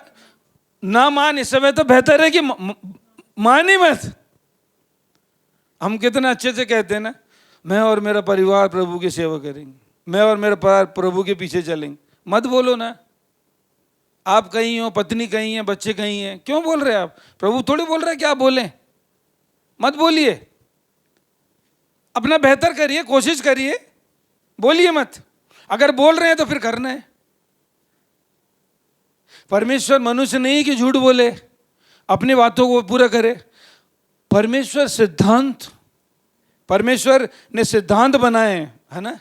ना मान, इस समय तो बेहतर है कि मान ही मत। हम कितना अच्छे से कहते हैं ना, मैं और मेरा परिवार प्रभु की सेवा करेंगे, मैं और मेरा परिवार प्रभु के पीछे चलेंगे। मत बोलो ना, आप कहीं हो, पत्नी कहीं है, बच्चे कहीं हैं, क्यों बोल रहे हैं आप? प्रभु थोड़ी बोल रहे हैं कि आप बोलें, मत बोलिए। अपना बेहतर करिए, कोशिश करिए, बोलिए मत। अगर बोल रहे हैं तो फिर करना है। परमेश्वर मनुष्य नहीं कि झूठ बोले, अपनी बातों को पूरा करे। परमेश्वर सिद्धांत, परमेश्वर ने सिद्धांत बनाए है ना।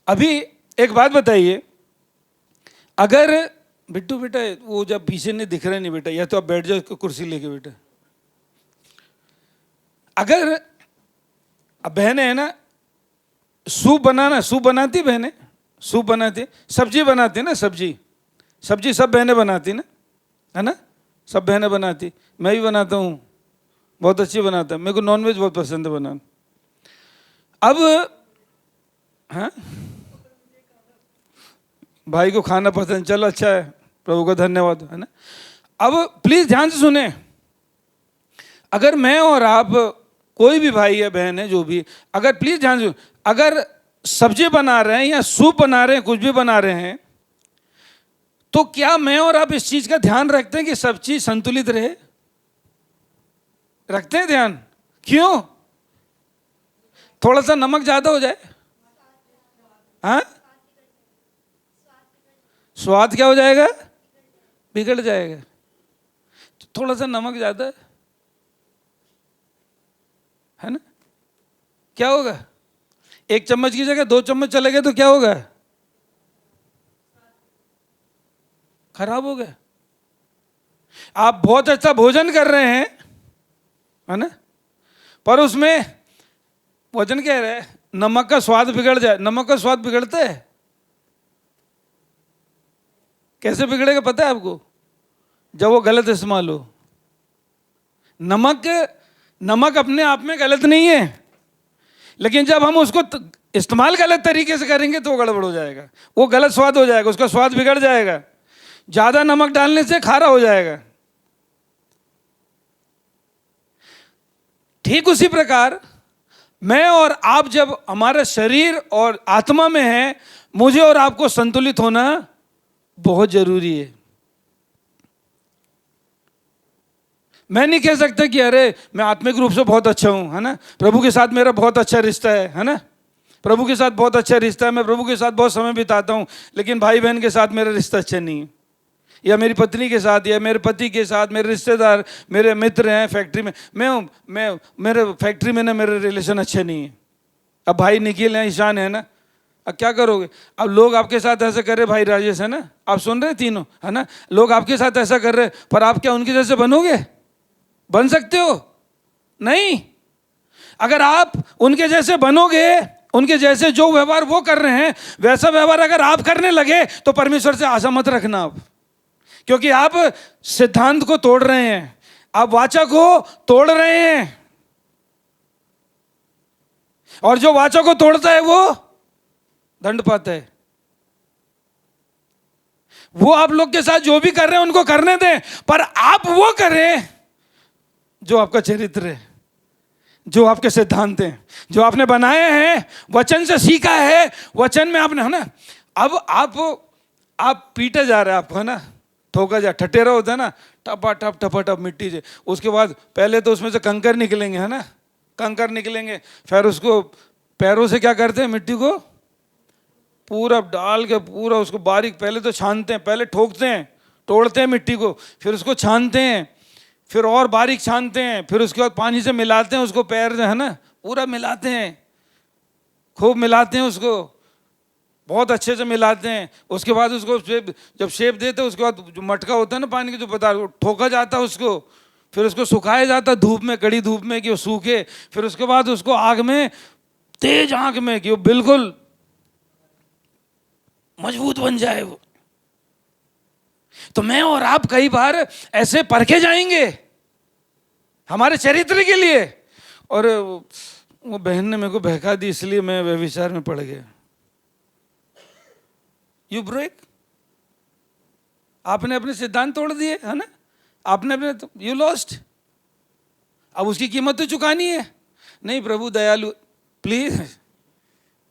अभी एक बात बताइए, अगर बिट्टू बेटा वो जब पीछे नहीं दिख रहे नहीं बेटा, या तो आप बैठ जाओ कुर्सी लेके बेटा। अगर बहनें है ना, सूप बनाना, सूप बनाती बहनें, सूप बनाती, सब्जी बनाती ना, सब्जी सब्जी सब बहनें बनाती ना, है ना, सब बहनें बनाती। मैं भी बनाता हूँ, बहुत अच्छी बनाता है। मेरे को नॉनवेज बहुत पसंद है बनाना। अब हाँ, भाई को खाना पसंद, चलो अच्छा है, प्रभु का धन्यवाद, है ना। अब प्लीज ध्यान से सुने, अगर मैं और आप, कोई भी भाई है बहन है जो भी, अगर प्लीज ध्यान से, अगर सब्जी बना रहे हैं या सूप बना रहे हैं, कुछ भी बना रहे हैं, तो क्या मैं और आप इस चीज का ध्यान रखते हैं कि सब चीज संतुलित रहे? रखते हैं ध्यान? क्यों? थोड़ा सा नमक ज्यादा हो जाए, हाँ, स्वाद क्या हो जाएगा? बिगड़ जाएगा। थोड़ा सा नमक ज्यादा है ना, क्या होगा? 1 चम्मच की जगह 2 चम्मच चले गए तो क्या होगा? खराब हो गया। आप बहुत अच्छा भोजन कर रहे हैं, है ना, पर उसमें वचन कह रहे हैं नमक का स्वाद बिगड़ जाए। नमक का स्वाद बिगड़ता है? कैसे बिगड़ेगा पता है आपको? जब वो गलत इस्तेमाल हो। नमक अपने आप में गलत नहीं है, लेकिन जब हम उसको इस्तेमाल गलत तरीके से करेंगे तो गड़बड़ हो जाएगा, वो गलत स्वाद हो जाएगा, उसका स्वाद बिगड़ जाएगा। ज्यादा नमक डालने से खारा हो जाएगा। ठीक उसी प्रकार मैं और आप जब हमारा शरीर और आत्मा में है, मुझे और आपको संतुलित होना बहुत जरूरी है। मैं नहीं कह सकता कि अरे मैं आत्मिक रूप से बहुत अच्छा हूं, है ना, प्रभु के साथ मेरा बहुत अच्छा रिश्ता है ना, प्रभु के साथ बहुत अच्छा रिश्ता है, मैं प्रभु के साथ बहुत समय बिताता हूं, लेकिन भाई बहन के साथ मेरा रिश्ता अच्छा नहीं है, या मेरी पत्नी के साथ, या मेरे पति के साथ, मेरे रिश्तेदार, मेरे मित्र हैं फैक्ट्री में, मैं मेरे फैक्ट्री में ना मेरे रिलेशन अच्छे नहीं है। अब भाई निखिल है, ईशान है ना, अब क्या करोगे? अब लोग आपके साथ ऐसा कर रहे, भाई राजेश है ना, आप सुन रहे तीनों, है ना, लोग आपके साथ ऐसा कर रहे, पर आप क्या उनके जैसे बनोगे? बन सकते हो? नहीं। अगर आप उनके जैसे बनोगे, उनके जैसे जो व्यवहार वो कर रहे हैं वैसा व्यवहार अगर आप करने लगे तो परमेश्वर से आशा मत रखना आप, क्योंकि आप सिद्धांत को तोड़ रहे हैं, आप वाचा को तोड़ रहे हैं, और जो वाचा को तोड़ता है वो दंड पाता है। वो आप लोग के साथ जो भी कर रहे हैं उनको करने दें, पर आप वो करें जो आपका चरित्र है, जो आपके सिद्धांत हैं, जो आपने बनाए हैं, वचन से सीखा है, वचन में आपने, है ना। अब आप पीटे जा रहे हैं, आपको, है ना, ठोका जा, ठटेरा होता है ना, टपा टप मिट्टी से, उसके बाद पहले तो उसमें से कंकर निकलेंगे, है ना, कंकर निकलेंगे, फिर उसको पैरों से क्या करते हैं, मिट्टी को पूरा डाल के पूरा उसको बारीक, पहले तो छानते हैं, पहले ठोकते हैं, तोड़ते हैं मिट्टी को, फिर उसको छानते हैं, फिर और बारीक छानते हैं, फिर उसके बाद पानी से मिलाते हैं उसको, पैर से, है ना, पूरा मिलाते हैं, खूब मिलाते हैं उसको, बहुत अच्छे से मिलाते हैं। उसके बाद उसको जब शेप देते हैं, उसके बाद जो मटका होता है ना पानी के जो पदार्थ, ठोका जाता है उसको, फिर उसको सुखाया जाता है धूप में, कड़ी धूप में, कि वो सूखे, फिर उसके बाद उसको आग में, तेज आग में, कि वो बिल्कुल मजबूत बन जाए वो। तो मैं और आप कई बार ऐसे परखे जाएंगे हमारे चरित्र के लिए, और वो बहन ने मेरे को बहका दी, इसलिए मैं व्यभिचार में पड़ गया। यू ब्रेक, आपने अपने सिद्धांत तोड़ दिए, है ना, आपने अपने, यू लॉस्ट। अब उसकी कीमत तो चुकानी है। नहीं प्रभु दयालु, प्लीज।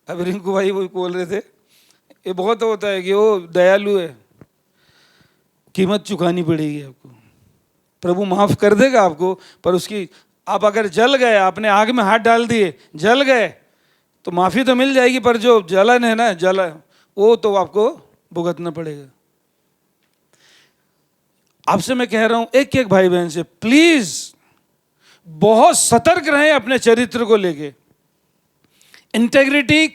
अब रिंकू भाई वो बोल रहे थे, ये बहुत होता है कि वो दयालु है, कीमत चुकानी पड़ेगी आपको। प्रभु माफ कर देगा आपको, पर उसकी, आप अगर जल गए, आपने आग में हाथ डाल दिए, जल गए, तो माफी तो मिल जाएगी, पर जो जलन है ना, जलन, वो तो आपको भुगतना पड़ेगा। आपसे मैं कह रहा हूं, एक एक भाई बहन से, प्लीज बहुत सतर्क रहें अपने चरित्र को लेके। इंटेग्रिटी,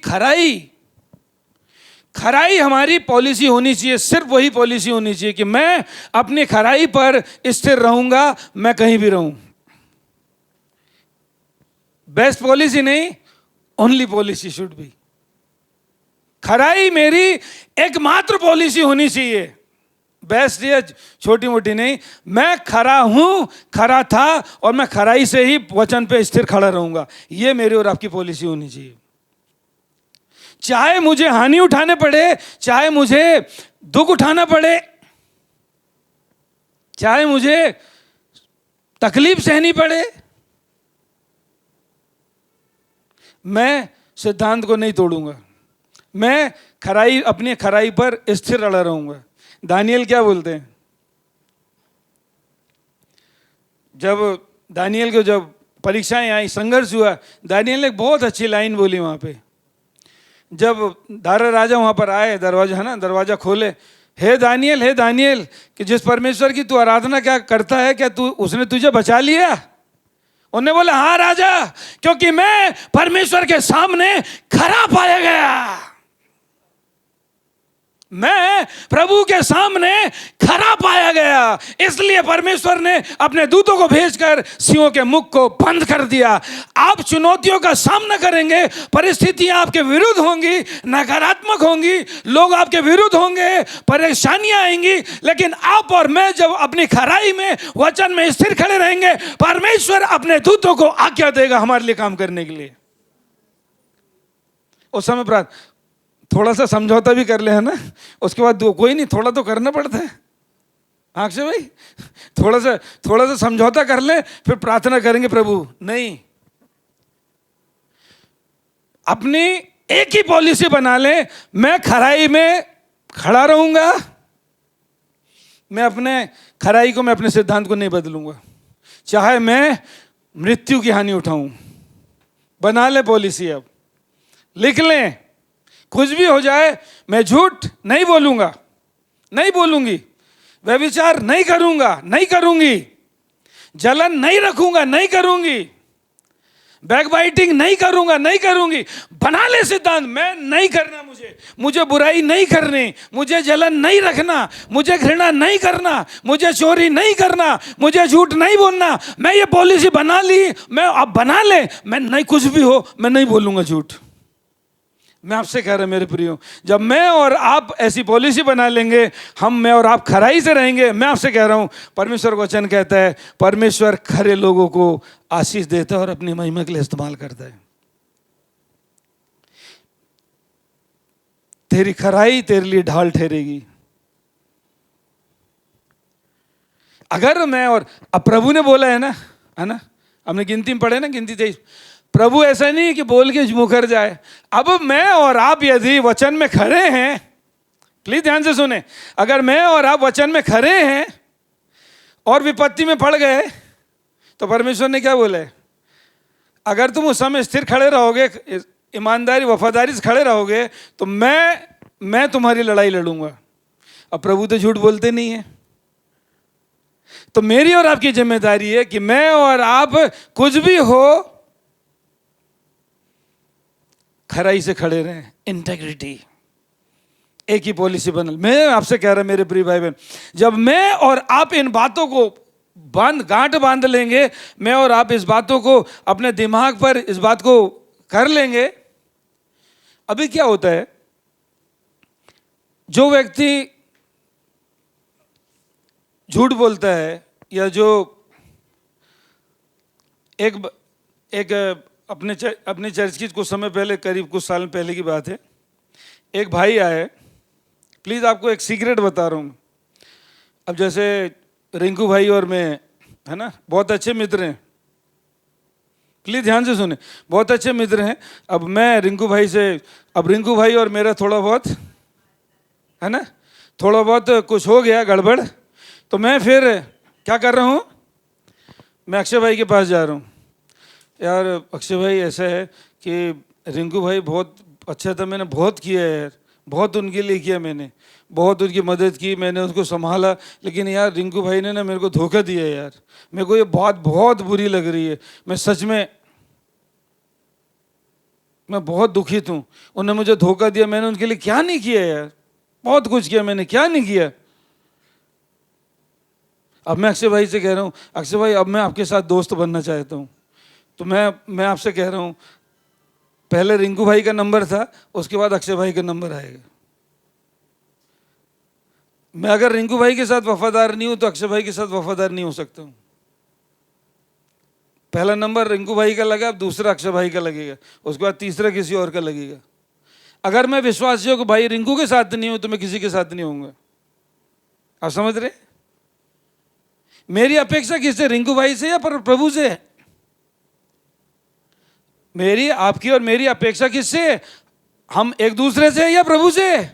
खराई हमारी पॉलिसी होनी चाहिए, सिर्फ वही पॉलिसी होनी चाहिए कि मैं अपनी खराई पर स्थिर रहूंगा, मैं कहीं भी रहूं। बेस्ट पॉलिसी नहीं, ओनली पॉलिसी शुड बी, खराई मेरी एकमात्र पॉलिसी होनी चाहिए। बेस्ट या छोटी मोटी नहीं, मैं खरा हूं, खरा था, और मैं खराई से ही वचन पे स्थिर खड़ा रहूंगा। ये मेरी और आपकी पॉलिसी होनी चाहिए। चाहे मुझे हानि उठाने पड़े, चाहे मुझे दुख उठाना पड़े, चाहे मुझे तकलीफ सहनी पड़े, मैं सिद्धांत को नहीं तोड़ूंगा, मैं खराई, अपनी खराई पर स्थिर अड़ा रहूंगा। दानियल क्या बोलते हैं, जब दानियल को जब परीक्षाएं आई, संघर्ष हुआ, दानियल ने एक बहुत अच्छी लाइन बोली वहां पे। जब दारा राजा वहां पर आए, दरवाजा, है ना, दरवाजा खोले, हे दानियल, कि जिस परमेश्वर की तू आराधना क्या करता है, क्या तू, उसने तुझे बचा लिया? उन्होंने बोला, हाँ राजा, क्योंकि मैं परमेश्वर के सामने खरा पाया गया, मैं प्रभु के सामने खरा पाया गया, इसलिए परमेश्वर ने अपने दूतों को भेजकर सिंहों के मुख को बंद कर दिया। आप चुनौतियों का सामना करेंगे, परिस्थितियां आपके विरुद्ध होंगी, नकारात्मक होंगी, लोग आपके विरुद्ध होंगे, परेशानियां आएंगी, लेकिन आप और मैं जब अपनी खराई में, वचन में स्थिर खड़े रहेंगे, परमेश्वर अपने दूतों को आज्ञा देगा हमारे लिए काम करने के लिए। उस समय थोड़ा सा समझौता भी कर ले, है ना, उसके बाद कोई नहीं, थोड़ा तो करना पड़ता है। आंख से भाई, थोड़ा सा समझौता कर ले, फिर प्रार्थना करेंगे प्रभु। नहीं, अपनी एक ही पॉलिसी बना ले, मैं खराई में खड़ा रहूंगा, मैं अपने खराई को, मैं अपने सिद्धांत को नहीं बदलूंगा, चाहे मैं मृत्यु की हानि उठाऊं। बना ले पॉलिसी, अब लिख लें, कुछ भी हो जाए मैं झूठ नहीं बोलूंगा, नहीं बोलूंगी, व्यभिचार नहीं करूंगा, नहीं करूंगी, जलन नहीं रखूंगा, नहीं करूंगी, बैकबाइटिंग नहीं करूंगा, नहीं करूंगी। बना ले सिद्धांत, मैं नहीं करना, मुझे बुराई नहीं करनी, मुझे जलन नहीं रखना, मुझे घृणा नहीं करना, मुझे चोरी नहीं करना, मुझे झूठ नहीं बोलना। मैं ये पॉलिसी बना ली, मैं अब बना ले, मैं नहीं, कुछ भी हो मैं नहीं बोलूंगा झूठ। मैं आपसे कह रहा मेरे प्रियो, जब मैं और आप ऐसी पॉलिसी बना लेंगे, मैं और आप खराई से रहेंगे। मैं आपसे कह रहा हूं, परमेश्वर वचन कहता है, परमेश्वर खरे लोगों को आशीष देता है और अपनी महिमा के लिए इस्तेमाल करता है। तेरी खराई तेरे लिए ढाल ठहरेगी। अगर मैं और, अब प्रभु ने बोला है ना, है ना, हमने गिनती में पढ़े ना, गिनती 23। प्रभु ऐसा नहीं है कि बोल के मुकर जाए। अब मैं और आप यदि वचन में खड़े हैं, प्लीज ध्यान से सुने, अगर मैं और आप वचन में खड़े हैं और विपत्ति में पड़ गए तो परमेश्वर ने क्या बोला है, अगर तुम उस समय स्थिर खड़े रहोगे, ईमानदारी वफादारी से खड़े रहोगे, तो मैं तुम्हारी लड़ाई लड़ूंगा। अब प्रभु तो झूठ बोलते नहीं है, तो मेरी और आपकी जिम्मेदारी है कि मैं और आप कुछ भी हो खराई से खड़े रहें, इंटेग्रिटी, एक ही पॉलिसी बनल। मैं आपसे कह रहा मेरे प्रिय भाई बहन, जब मैं और आप इन बातों को गांठ बांध लेंगे, मैं और आप इस बातों को अपने दिमाग पर इस बात को कर लेंगे। अभी क्या होता है, जो व्यक्ति झूठ बोलता है, या जो एक अपने चर्च की कुछ समय पहले, करीब कुछ साल पहले की बात है, एक भाई आए, प्लीज आपको एक सीक्रेट बता रहा हूं। अब जैसे रिंकू भाई और मैं, है ना, बहुत अच्छे मित्र हैं, प्लीज ध्यान से सुने, बहुत अच्छे मित्र हैं। अब मैं रिंकू भाई से, अब रिंकू भाई और मेरा थोड़ा बहुत, है ना, थोड़ा बहुत कुछ हो गया गड़बड़, तो मैं फिर क्या कर रहा हूँ, मैं अक्षय भाई के पास जा रहा हूँ। यार अक्षय भाई ऐसा है कि रिंकू भाई बहुत अच्छा था, मैंने बहुत किया है यार, बहुत उनके लिए किया, मैंने बहुत उनकी मदद की, मैंने उसको संभाला, लेकिन यार रिंकू भाई ने ना मेरे को धोखा दिया यार, मेरे को ये बात बहुत बुरी लग रही है, मैं सच में मैं बहुत दुखित हूँ, उन्होंने मुझे धोखा दिया, मैंने उनके लिए क्या नहीं किया यार, बहुत कुछ किया मैंने, क्या नहीं किया। अब मैं अक्षय भाई से कह रहा हूँ, अक्षय भाई अब मैं आपके साथ दोस्त बनना चाहता हूँ, तो मैं आपसे कह रहा हूँ, पहले रिंकू भाई का नंबर था, उसके बाद अक्षय भाई का नंबर आएगा। मैं अगर रिंकू भाई के साथ वफादार नहीं हूं तो अक्षय भाई के साथ वफादार नहीं हो सकता हूं। पहला नंबर रिंकू भाई का लगा, अब दूसरा अक्षय भाई का लगेगा, उसके बाद तीसरा किसी और का लगेगा। अगर मैं विश्वासियों को भाई रिंकू के साथ नहीं हूं तो मैं किसी के साथ नहीं होऊंगा। आप समझ रहे? मेरी अपेक्षा किससे, रिंकू भाई से या प्रभु से? मेरी, आपकी और मेरी अपेक्षा किससे? हम एक दूसरे से या प्रभु से?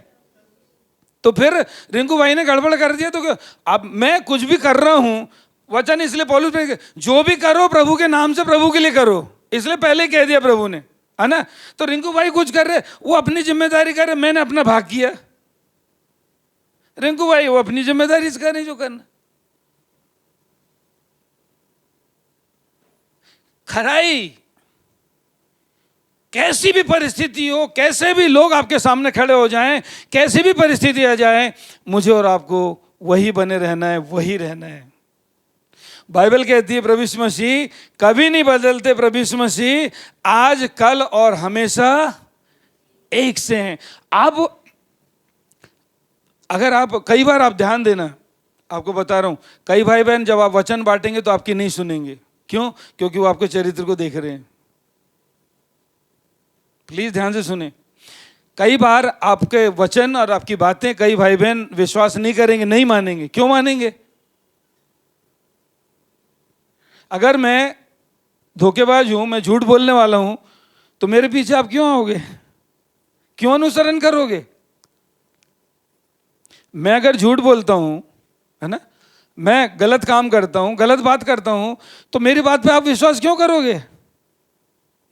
तो फिर रिंकू भाई ने गड़बड़ कर दिया तो अब मैं कुछ भी कर रहा हूं, वचन इसलिए पौलुस में जो भी करो प्रभु के नाम से, प्रभु के लिए करो, इसलिए पहले कह दिया प्रभु ने, है ना। तो रिंकू भाई कुछ कर रहे, वो अपनी जिम्मेदारी कर रहे, मैंने अपना भाग किया। रिंकू भाई वो अपनी जिम्मेदारी से कर रहे जो करना। खराई कैसी भी परिस्थिति हो, कैसे भी लोग आपके सामने खड़े हो जाएं, कैसी भी परिस्थिति आ जाए, मुझे और आपको वही बने रहना है, वही रहना है। बाइबल कहती है प्रभु यीशु मसीह कभी नहीं बदलते, प्रभु यीशु मसीह आज कल और हमेशा एक से हैं। अब अगर आप कई बार आप ध्यान देना, आपको बता रहा हूं, कई भाई बहन जब आप वचन बांटेंगे तो आपकी नहीं सुनेंगे। क्यों? क्योंकि वो आपके चरित्र को देख रहे हैं। प्लीज ध्यान से सुने, कई बार आपके वचन और आपकी बातें कई भाई बहन विश्वास नहीं करेंगे, नहीं मानेंगे। क्यों मानेंगे? अगर मैं धोखेबाज हूं, मैं झूठ बोलने वाला हूं, तो मेरे पीछे आप क्यों आओगे, क्यों अनुसरण करोगे? मैं अगर झूठ बोलता हूं, है ना, मैं गलत काम करता हूं, गलत बात करता हूं, तो मेरी बात पे आप विश्वास क्यों करोगे?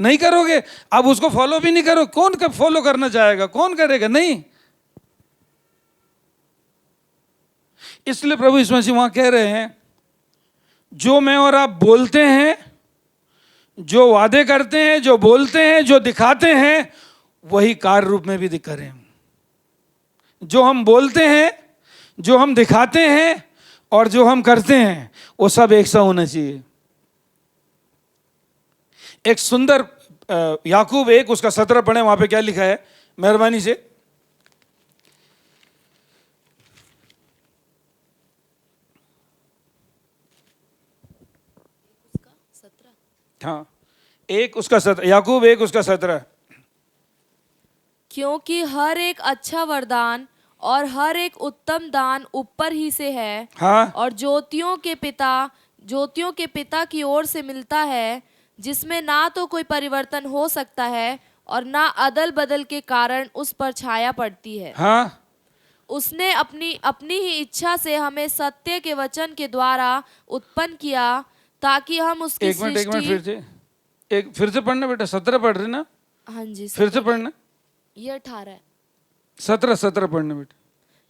नहीं करोगे। आप उसको फॉलो भी नहीं करो, कौन फॉलो करना चाहेगा, कौन करेगा? नहीं। इसलिए प्रभु यीशु मसीह वहां कह रहे हैं, जो मैं और आप बोलते हैं, जो वादे करते हैं, जो बोलते हैं, जो दिखाते हैं, वही कार्य रूप में भी दिखा रहे हैं। जो हम बोलते हैं, जो हम दिखाते हैं और जो हम करते हैं, वो सब एक सा होना चाहिए। एक सुंदर याकूब 1 उसका 17 पढ़े, वहां पे क्या लिखा है मेहरबानी से। हाँ, 1 उसका 17, याकूब 1 उसका 17। क्योंकि हर एक अच्छा वरदान और हर एक उत्तम दान ऊपर ही से है, हाँ, और ज्योतियों के पिता ज्योतियों के पिता की ओर से मिलता है, जिसमें ना तो कोई परिवर्तन हो सकता है और ना अदल बदल के कारण उस पर छाया पड़ती है। हाँ, उसने अपनी अपनी ही इच्छा से हमें सत्य के वचन के द्वारा उत्पन्न किया, ताकि हम उसकी एक मिनट सृष्टि। फिर से पढ़ना बेटा, 17 पढ़ रही ना, हाँ जी, फिर से पढ़ना, ये 18 है। 17 पढ़ना बेटा।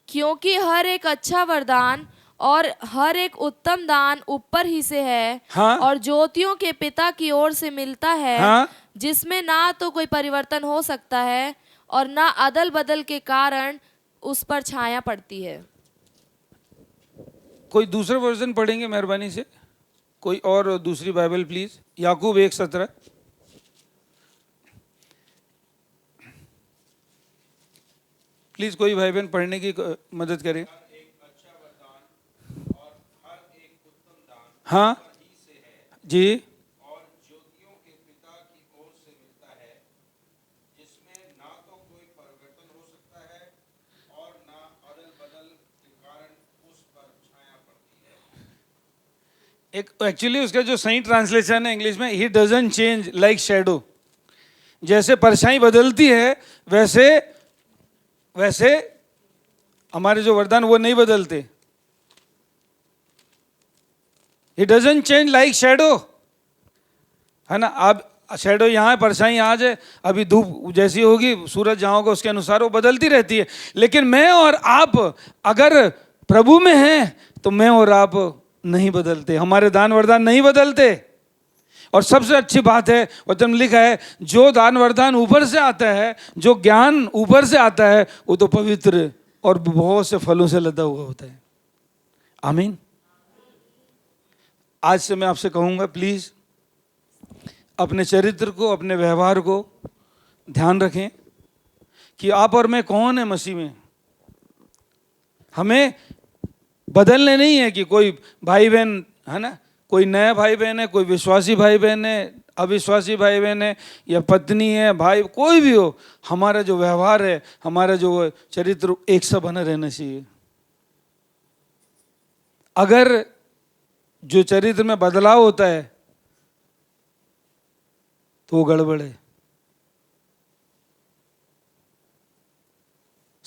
क्योंकि हर एक अच्छा वरदान और हर एक उत्तम दान ऊपर ही से है, हाँ। और ज्योतियों के पिता की ओर से मिलता है, हाँ। जिसमें ना तो कोई परिवर्तन हो सकता है और ना अदल बदल के कारण उस पर छाया पड़ती है। कोई दूसरा वर्जन पढ़ेंगे मेहरबानी से, कोई और दूसरी बाइबल प्लीज। याकूब 1:17। प्लीज कोई भाई बहन पढ़ने की मदद करें। हाँ जी। और ज्योतियों के पिता की ओर से मिलता है, जिसमें ना तो कोई परिवर्तन हो सकता है और ना अदल बदल के कारण उस पर छाया पड़ती है। एक एक्चुअली उसका जो सही ट्रांसलेशन है इंग्लिश में, he doesn't change like shadow. जैसे परछाई बदलती है वैसे वैसे हमारे जो वरदान वो नहीं बदलते। He doesn't change like shadow, है ना। अब शैडो यहाँ है, परछाई यहाँ है, अभी धूप जैसी होगी, सूरज जहाँ होगा उसके अनुसार वो बदलती रहती है। लेकिन मैं और आप अगर प्रभु में हैं तो मैं और आप नहीं बदलते, हमारे दान वरदान नहीं बदलते। और सबसे अच्छी बात है, वचन में लिखा है, जो दान वरदान ऊपर से आता है, जो ज्ञान ऊपर से आता है, वो तो पवित्र और बहुत से फलों से लदा हुआ होता है। आमीन। आज से मैं आपसे कहूंगा, प्लीज अपने चरित्र को, अपने व्यवहार को ध्यान रखें कि आप और मैं कौन है मसीह में। हमें बदलने नहीं है कि कोई भाई बहन है ना, कोई नया भाई बहन है, कोई विश्वासी भाई बहन है, अविश्वासी भाई बहन है, या पत्नी है, भाई, कोई भी हो, हमारा जो व्यवहार है, हमारा जो चरित्र एक सा बना रहना चाहिए। अगर जो चरित्र में बदलाव होता है तो वो गड़बड़ है।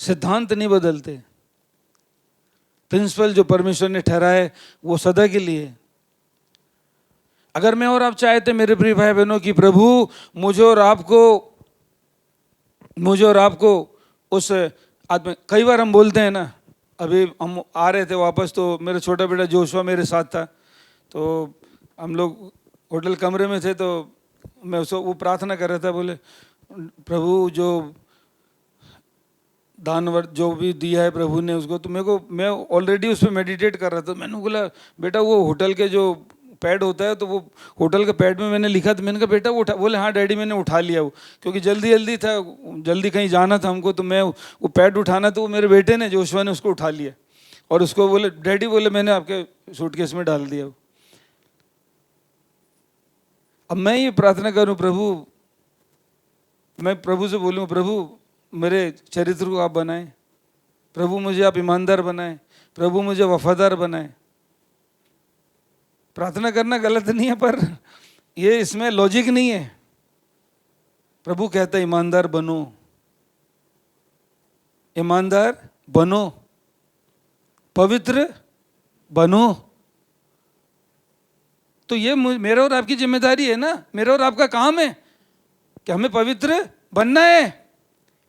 सिद्धांत नहीं बदलते, प्रिंसिपल जो परमेश्वर ने ठहराए वो सदा के लिए। अगर मैं और आप चाहते मेरे प्रिय भाई बहनों कि प्रभु मुझे और आपको उस आत्मा, कई बार हम बोलते हैं ना, अभी हम आ रहे थे वापस तो मेरा छोटा बेटा जोशुआ मेरे साथ था, तो हम लोग होटल कमरे में थे, तो मैं उसको वो प्रार्थना कर रहा था, बोले प्रभु जो दानवर जो भी दिया है प्रभु ने उसको, तो मेरे को, मैं ऑलरेडी उस पर मेडिटेट कर रहा था। मैंने बोला बेटा वो होटल के जो पैड होता है, तो वो होटल के पैड में मैंने लिखा था। मैंने कहा बेटा वो उठा, बोले हाँ डैडी मैंने उठा लिया वो, क्योंकि जल्दी था, जल्दी कहीं जाना था हमको, तो मैं वो पैड उठाना, तो वो मेरे बेटे ने जोशुआ ने उसको उठा लिया और उसको बोले डैडी, बोले मैंने आपके सूटकेस में डाल दिया। अब मैं ये प्रार्थना करूं प्रभु, मैं प्रभु से बोलूं प्रभु मेरे चरित्र को आप बनाएं, प्रभु मुझे आप ईमानदार बनाएं, प्रभु मुझे वफादार बनाएं। प्रार्थना करना गलत नहीं है, पर ये इसमें लॉजिक नहीं है। प्रभु कहता है ईमानदार बनो, ईमानदार बनो, पवित्र बनो। तो ये मेरा और आपकी जिम्मेदारी है ना, मेरा और आपका काम है कि हमें पवित्र बनना है,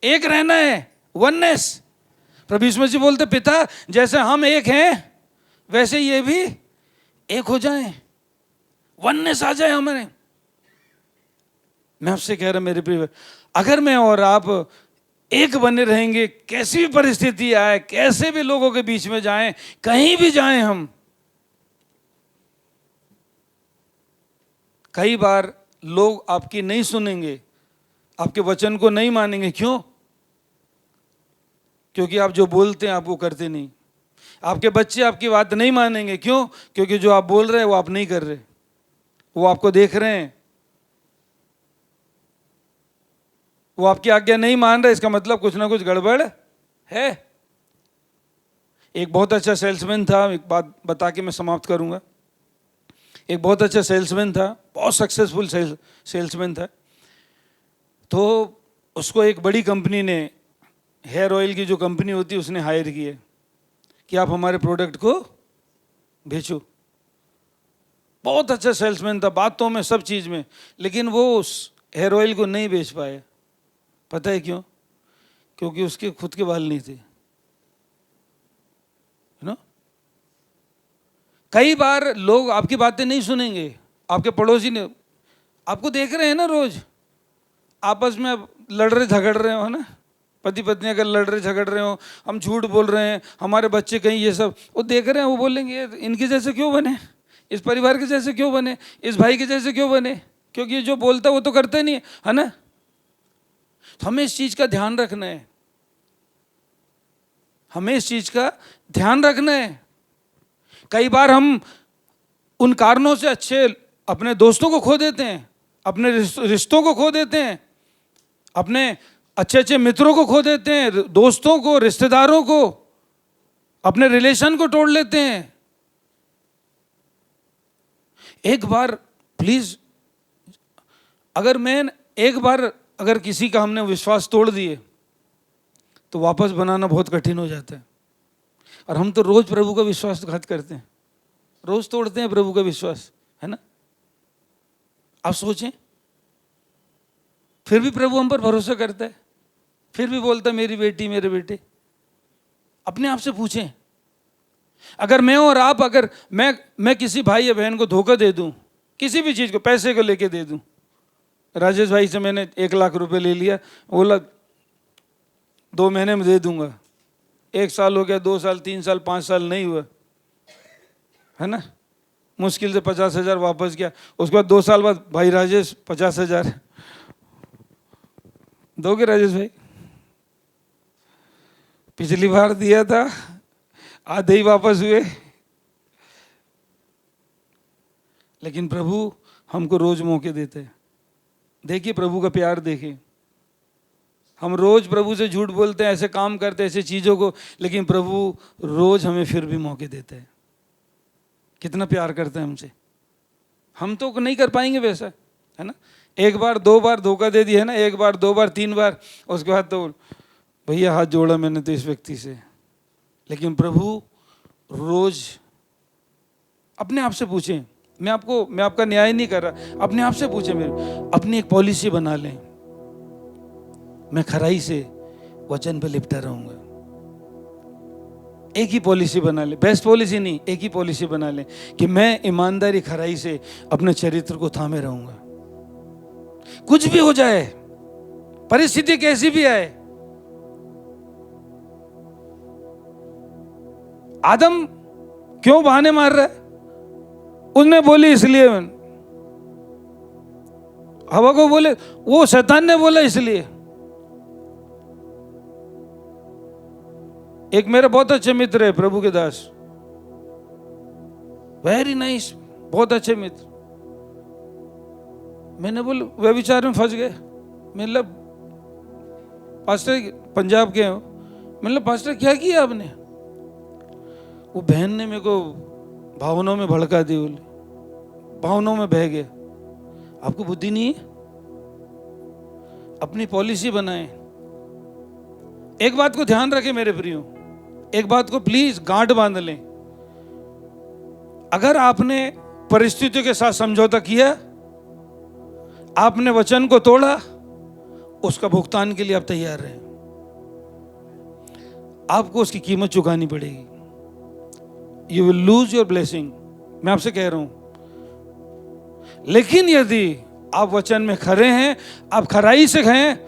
एक रहना है, वननेस। प्रभु यीशु मसीह बोलते पिता जैसे हम एक हैं वैसे ये भी एक हो जाएं, वननेस आ जाए हमारे। मैं आपसे कह रहा मेरे प्रिय, अगर मैं और आप एक बने रहेंगे, कैसी भी परिस्थिति आए, कैसे भी लोगों के बीच में जाएं, कहीं भी जाएं हम, कई बार लोग आपकी नहीं सुनेंगे, आपके वचन को नहीं मानेंगे। क्यों? क्योंकि आप जो बोलते हैं आप वो करते नहीं। आपके बच्चे आपकी बात नहीं मानेंगे। क्यों? क्योंकि जो आप बोल रहे हैं वो आप नहीं कर रहे, वो आपको देख रहे हैं, वो आपकी आज्ञा नहीं मान रहे, इसका मतलब कुछ ना कुछ गड़बड़ है। एक बहुत अच्छा सेल्समैन था, एक बात बता के मैं समाप्त करूंगा। एक बहुत अच्छा सेल्समैन था, बहुत सक्सेसफुल सेल्समैन था। तो उसको एक बड़ी कंपनी ने, हेयर ऑयल की जो कंपनी होती है, उसने हायर की है कि आप हमारे प्रोडक्ट को बेचो। बहुत अच्छा सेल्समैन था, बातों में, सब चीज़ में, लेकिन वो उस हेयर ऑयल को नहीं बेच पाए। पता है क्यों? क्योंकि उसके खुद के बाल नहीं थे। ना, कई बार लोग आपकी बातें नहीं सुनेंगे। आपके पड़ोसी ने, आपको देख रहे हैं ना, रोज आपस में लड़ रहे झगड़ रहे हो ना, पति पत्नी अगर लड़ रहे झगड़ रहे हो, हम झूठ बोल रहे हैं, हमारे बच्चे कहीं, ये सब वो देख रहे हैं, वो बोलेंगे इनके जैसे क्यों बने, इस परिवार के जैसे क्यों बने, इस भाई के जैसे क्यों बने, क्योंकि जो बोलता है वो तो करते नहीं है ना। तो हमें इस चीज का ध्यान रखना है, हमें इस चीज का ध्यान रखना है। कई बार हम उन कारणों से अच्छे अपने दोस्तों को खो देते हैं, अपने रिश्तों को खो देते हैं, अपने अच्छे अच्छे मित्रों को खो देते हैं, दोस्तों को, रिश्तेदारों को, अपने रिलेशन को तोड़ लेते हैं। एक बार प्लीज, अगर किसी का हमने विश्वास तोड़ दिए तो वापस बनाना बहुत कठिन हो जाता है। और हम तो रोज प्रभु का विश्वासघात करते हैं, रोज तोड़ते हैं प्रभु का विश्वास, है ना। आप सोचें, फिर भी प्रभु हम पर भरोसा करता है, फिर भी बोलता है मेरी बेटी, मेरे बेटे। अपने आप से पूछें, अगर मैं और आप, अगर मैं किसी भाई या बहन को धोखा दे दूं, किसी भी चीज को, पैसे को लेके दे दूं, राजेश भाई से मैंने 1 लाख रुपए ले लिया, बोला 2 महीने में दे दूंगा, 1 साल हो गया, 2 साल, 3 साल, 5 साल नहीं हुआ, है ना, मुश्किल से 50,000 वापस किया। उसके बाद 2 साल बाद, भाई राजेश 50,000 दोगे राजेश भाई? पिछली बार दिया था, आधे ही वापस हुए। लेकिन प्रभु हमको रोज मौके देते हैं। देखिए प्रभु का प्यार देखिए, हम रोज प्रभु से झूठ बोलते हैं, ऐसे काम करते हैं, ऐसे चीजों को, लेकिन प्रभु रोज हमें फिर भी मौके देते हैं। कितना प्यार करते हैं हमसे। हम तो नहीं कर पाएंगे वैसा, है ना। 1 बार 2 बार धोखा दे दिया है ना, 1 बार 2 बार 3 बार, उसके बाद तो भैया हाथ जोड़ा मैंने तो इस व्यक्ति से। लेकिन प्रभु रोज, अपने आप से पूछें, मैं आपका न्याय नहीं कर रहा, अपने आप से पूछें, मेरे अपनी एक पॉलिसी बना लें, मैं खराई से वचन पे लिपटा रहूंगा। एक ही पॉलिसी बना ले, बेस्ट पॉलिसी नहीं, एक ही पॉलिसी बना ले कि मैं ईमानदारी, खराई से अपने चरित्र को थामे रहूंगा। कुछ भी हो जाए, परिस्थिति कैसी भी आए। आदम क्यों बहाने मार रहा है? उसने बोली इसलिए, हवा को बोले, वो शैतान ने बोला इसलिए। एक मेरे बहुत अच्छे मित्र है, प्रभु के दास, वेरी नाइस, बहुत अच्छे मित्र। मैंने बोला, व्यभिचार में फंस गए। मतलब पास्टर पंजाब के हो, मतलब पास्टर क्या किया आपने? वो बहन ने मेरे को भावनाओं में भड़का दी, बोले भावनाओं में बह गया। आपको बुद्धि नहीं है? अपनी पॉलिसी बनाएं। एक बात को ध्यान रखें मेरे प्रियो, एक बात को प्लीज गांठ बांध लें। अगर आपने परिस्थितियों के साथ समझौता किया, आपने वचन को तोड़ा, उसका भुगतान के लिए आप तैयार रहें। आपको उसकी कीमत चुकानी पड़ेगी। You will lose your blessing, मैं आपसे कह रहा हूं। लेकिन यदि आप वचन में खरे हैं, आप खराई से हैं,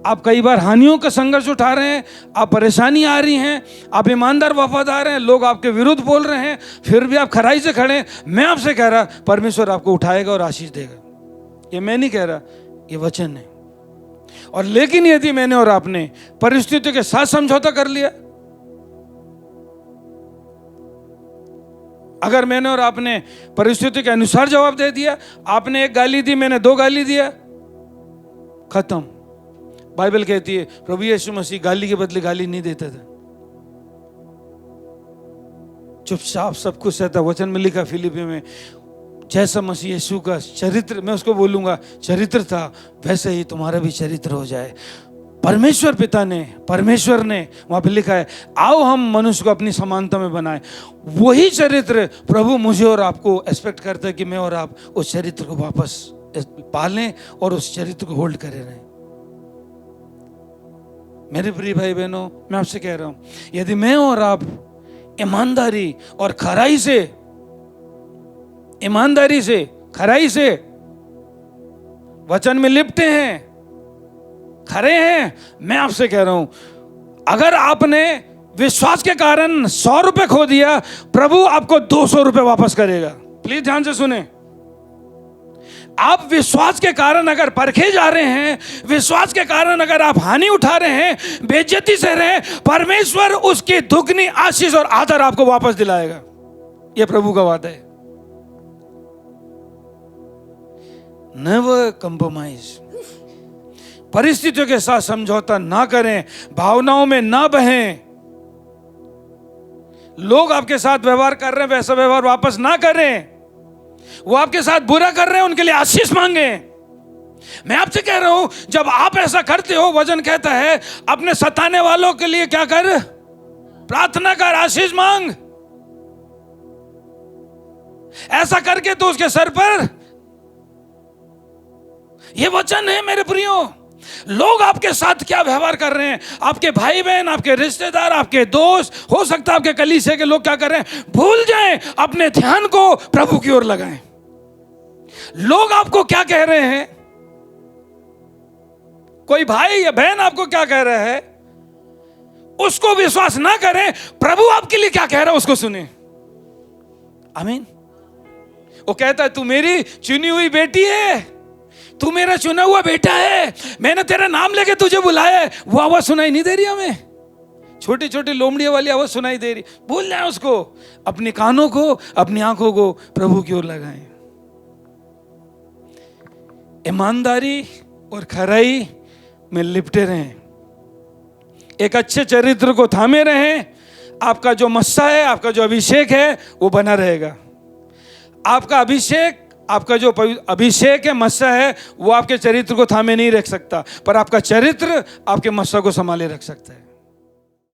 आप कई बार हानियों का संघर्ष उठा रहे हैं, आप परेशानी आ रही हैं, आप ईमानदार वफादार हैं, लोग आपके विरुद्ध बोल रहे हैं, फिर भी आप खराई से खड़े हैं, मैं आपसे कह रहा, परमेश्वर आपको उठाएगा और आशीष देगा। ये मैं नहीं कह रहा, ये वचन है। और लेकिन यदि मैंने और आपने परिस्थितियों के साथ समझौता कर लिया, अगर मैंने और आपने परिस्थिति के अनुसार जवाब दे दिया, आपने 1 गाली दी, मैंने 2 गाली दिया, खत्म। बाइबल कहती है प्रभु यीशु मसीह गाली के बदले गाली नहीं देता था, चुपचाप सब कुछ सहता। वचन में लिखा फिलिपी में, जैसा मसीह यीशु का चरित्र, मैं उसको बोलूंगा चरित्र था, वैसे ही तुम्हारा भी चरित्र हो जाए। परमेश्वर ने वहां पे लिखा है, आओ हम मनुष्य को अपनी समानता में बनाए। वही चरित्र प्रभु मुझे और आपको एक्सपेक्ट करता है कि मैं और आप उस चरित्र को वापस पालें और उस चरित्र को होल्ड करे रहें। मेरे प्रिय भाई बहनों, मैं आपसे कह रहा हूं, यदि मैं और आप ईमानदारी और खराई से वचन में लिपटे हैं, खरे हैं, मैं आपसे कह रहा हूं, अगर आपने विश्वास के कारण 100 रुपए खो दिया, प्रभु आपको 200 रुपए वापस करेगा। प्लीज ध्यान से सुने। आप विश्वास के कारण अगर परखे जा रहे हैं, विश्वास के कारण अगर आप हानि उठा रहे हैं, बेइज्जती से रहे, परमेश्वर उसकी दुगनी आशीष और आदर आपको वापस दिलाएगा। यह प्रभु का वादा है। Never compromise. परिस्थितियों के साथ समझौता ना करें, भावनाओं में ना बहें। लोग आपके साथ व्यवहार कर रहे हैं, वैसा व्यवहार वापस ना करें। वो आपके साथ बुरा कर रहे हैं, उनके लिए आशीष मांगे। मैं आपसे कह रहा हूं, जब आप ऐसा करते हो, वचन कहता है अपने सताने वालों के लिए क्या कर, प्रार्थना कर, आशीष मांग। ऐसा करके तो उसके सर पर, यह वचन है मेरे प्रियो। लोग आपके साथ क्या व्यवहार कर रहे हैं, आपके भाई बहन, आपके रिश्तेदार, आपके दोस्त, हो सकता है आपके कलीसिया के लोग क्या कर रहे हैं, भूल जाएं, अपने ध्यान को प्रभु की ओर लगाएं। लोग आपको क्या कह रहे हैं, कोई भाई या बहन आपको क्या कह रहा है, उसको विश्वास ना करें। प्रभु आपके लिए क्या कह रहा है उसको सुने। आमीन। वो कहता है, तू मेरी चुनी हुई बेटी है, तू मेरा चुना हुआ बेटा है, मैंने तेरा नाम लेके तुझे बुलाया है। वो आवाज सुनाई नहीं दे रही हमें, छोटी छोटी लोमड़ियों वाली आवाज सुनाई दे रही। भूल जाए उसको, अपने कानों को, अपनी आंखों को प्रभु की ओर लगाएं। ईमानदारी और खराई में लिपटे रहें, एक अच्छे चरित्र को थामे रहें। आपका जो मस्सा है, आपका जो अभिषेक है, वो बना रहेगा। आपका अभिषेक, आपका जो अभिषेक है, मस्सा है, वो आपके चरित्र को थामे नहीं रख सकता, पर आपका चरित्र आपके मस्सा को संभाले रख सकता है।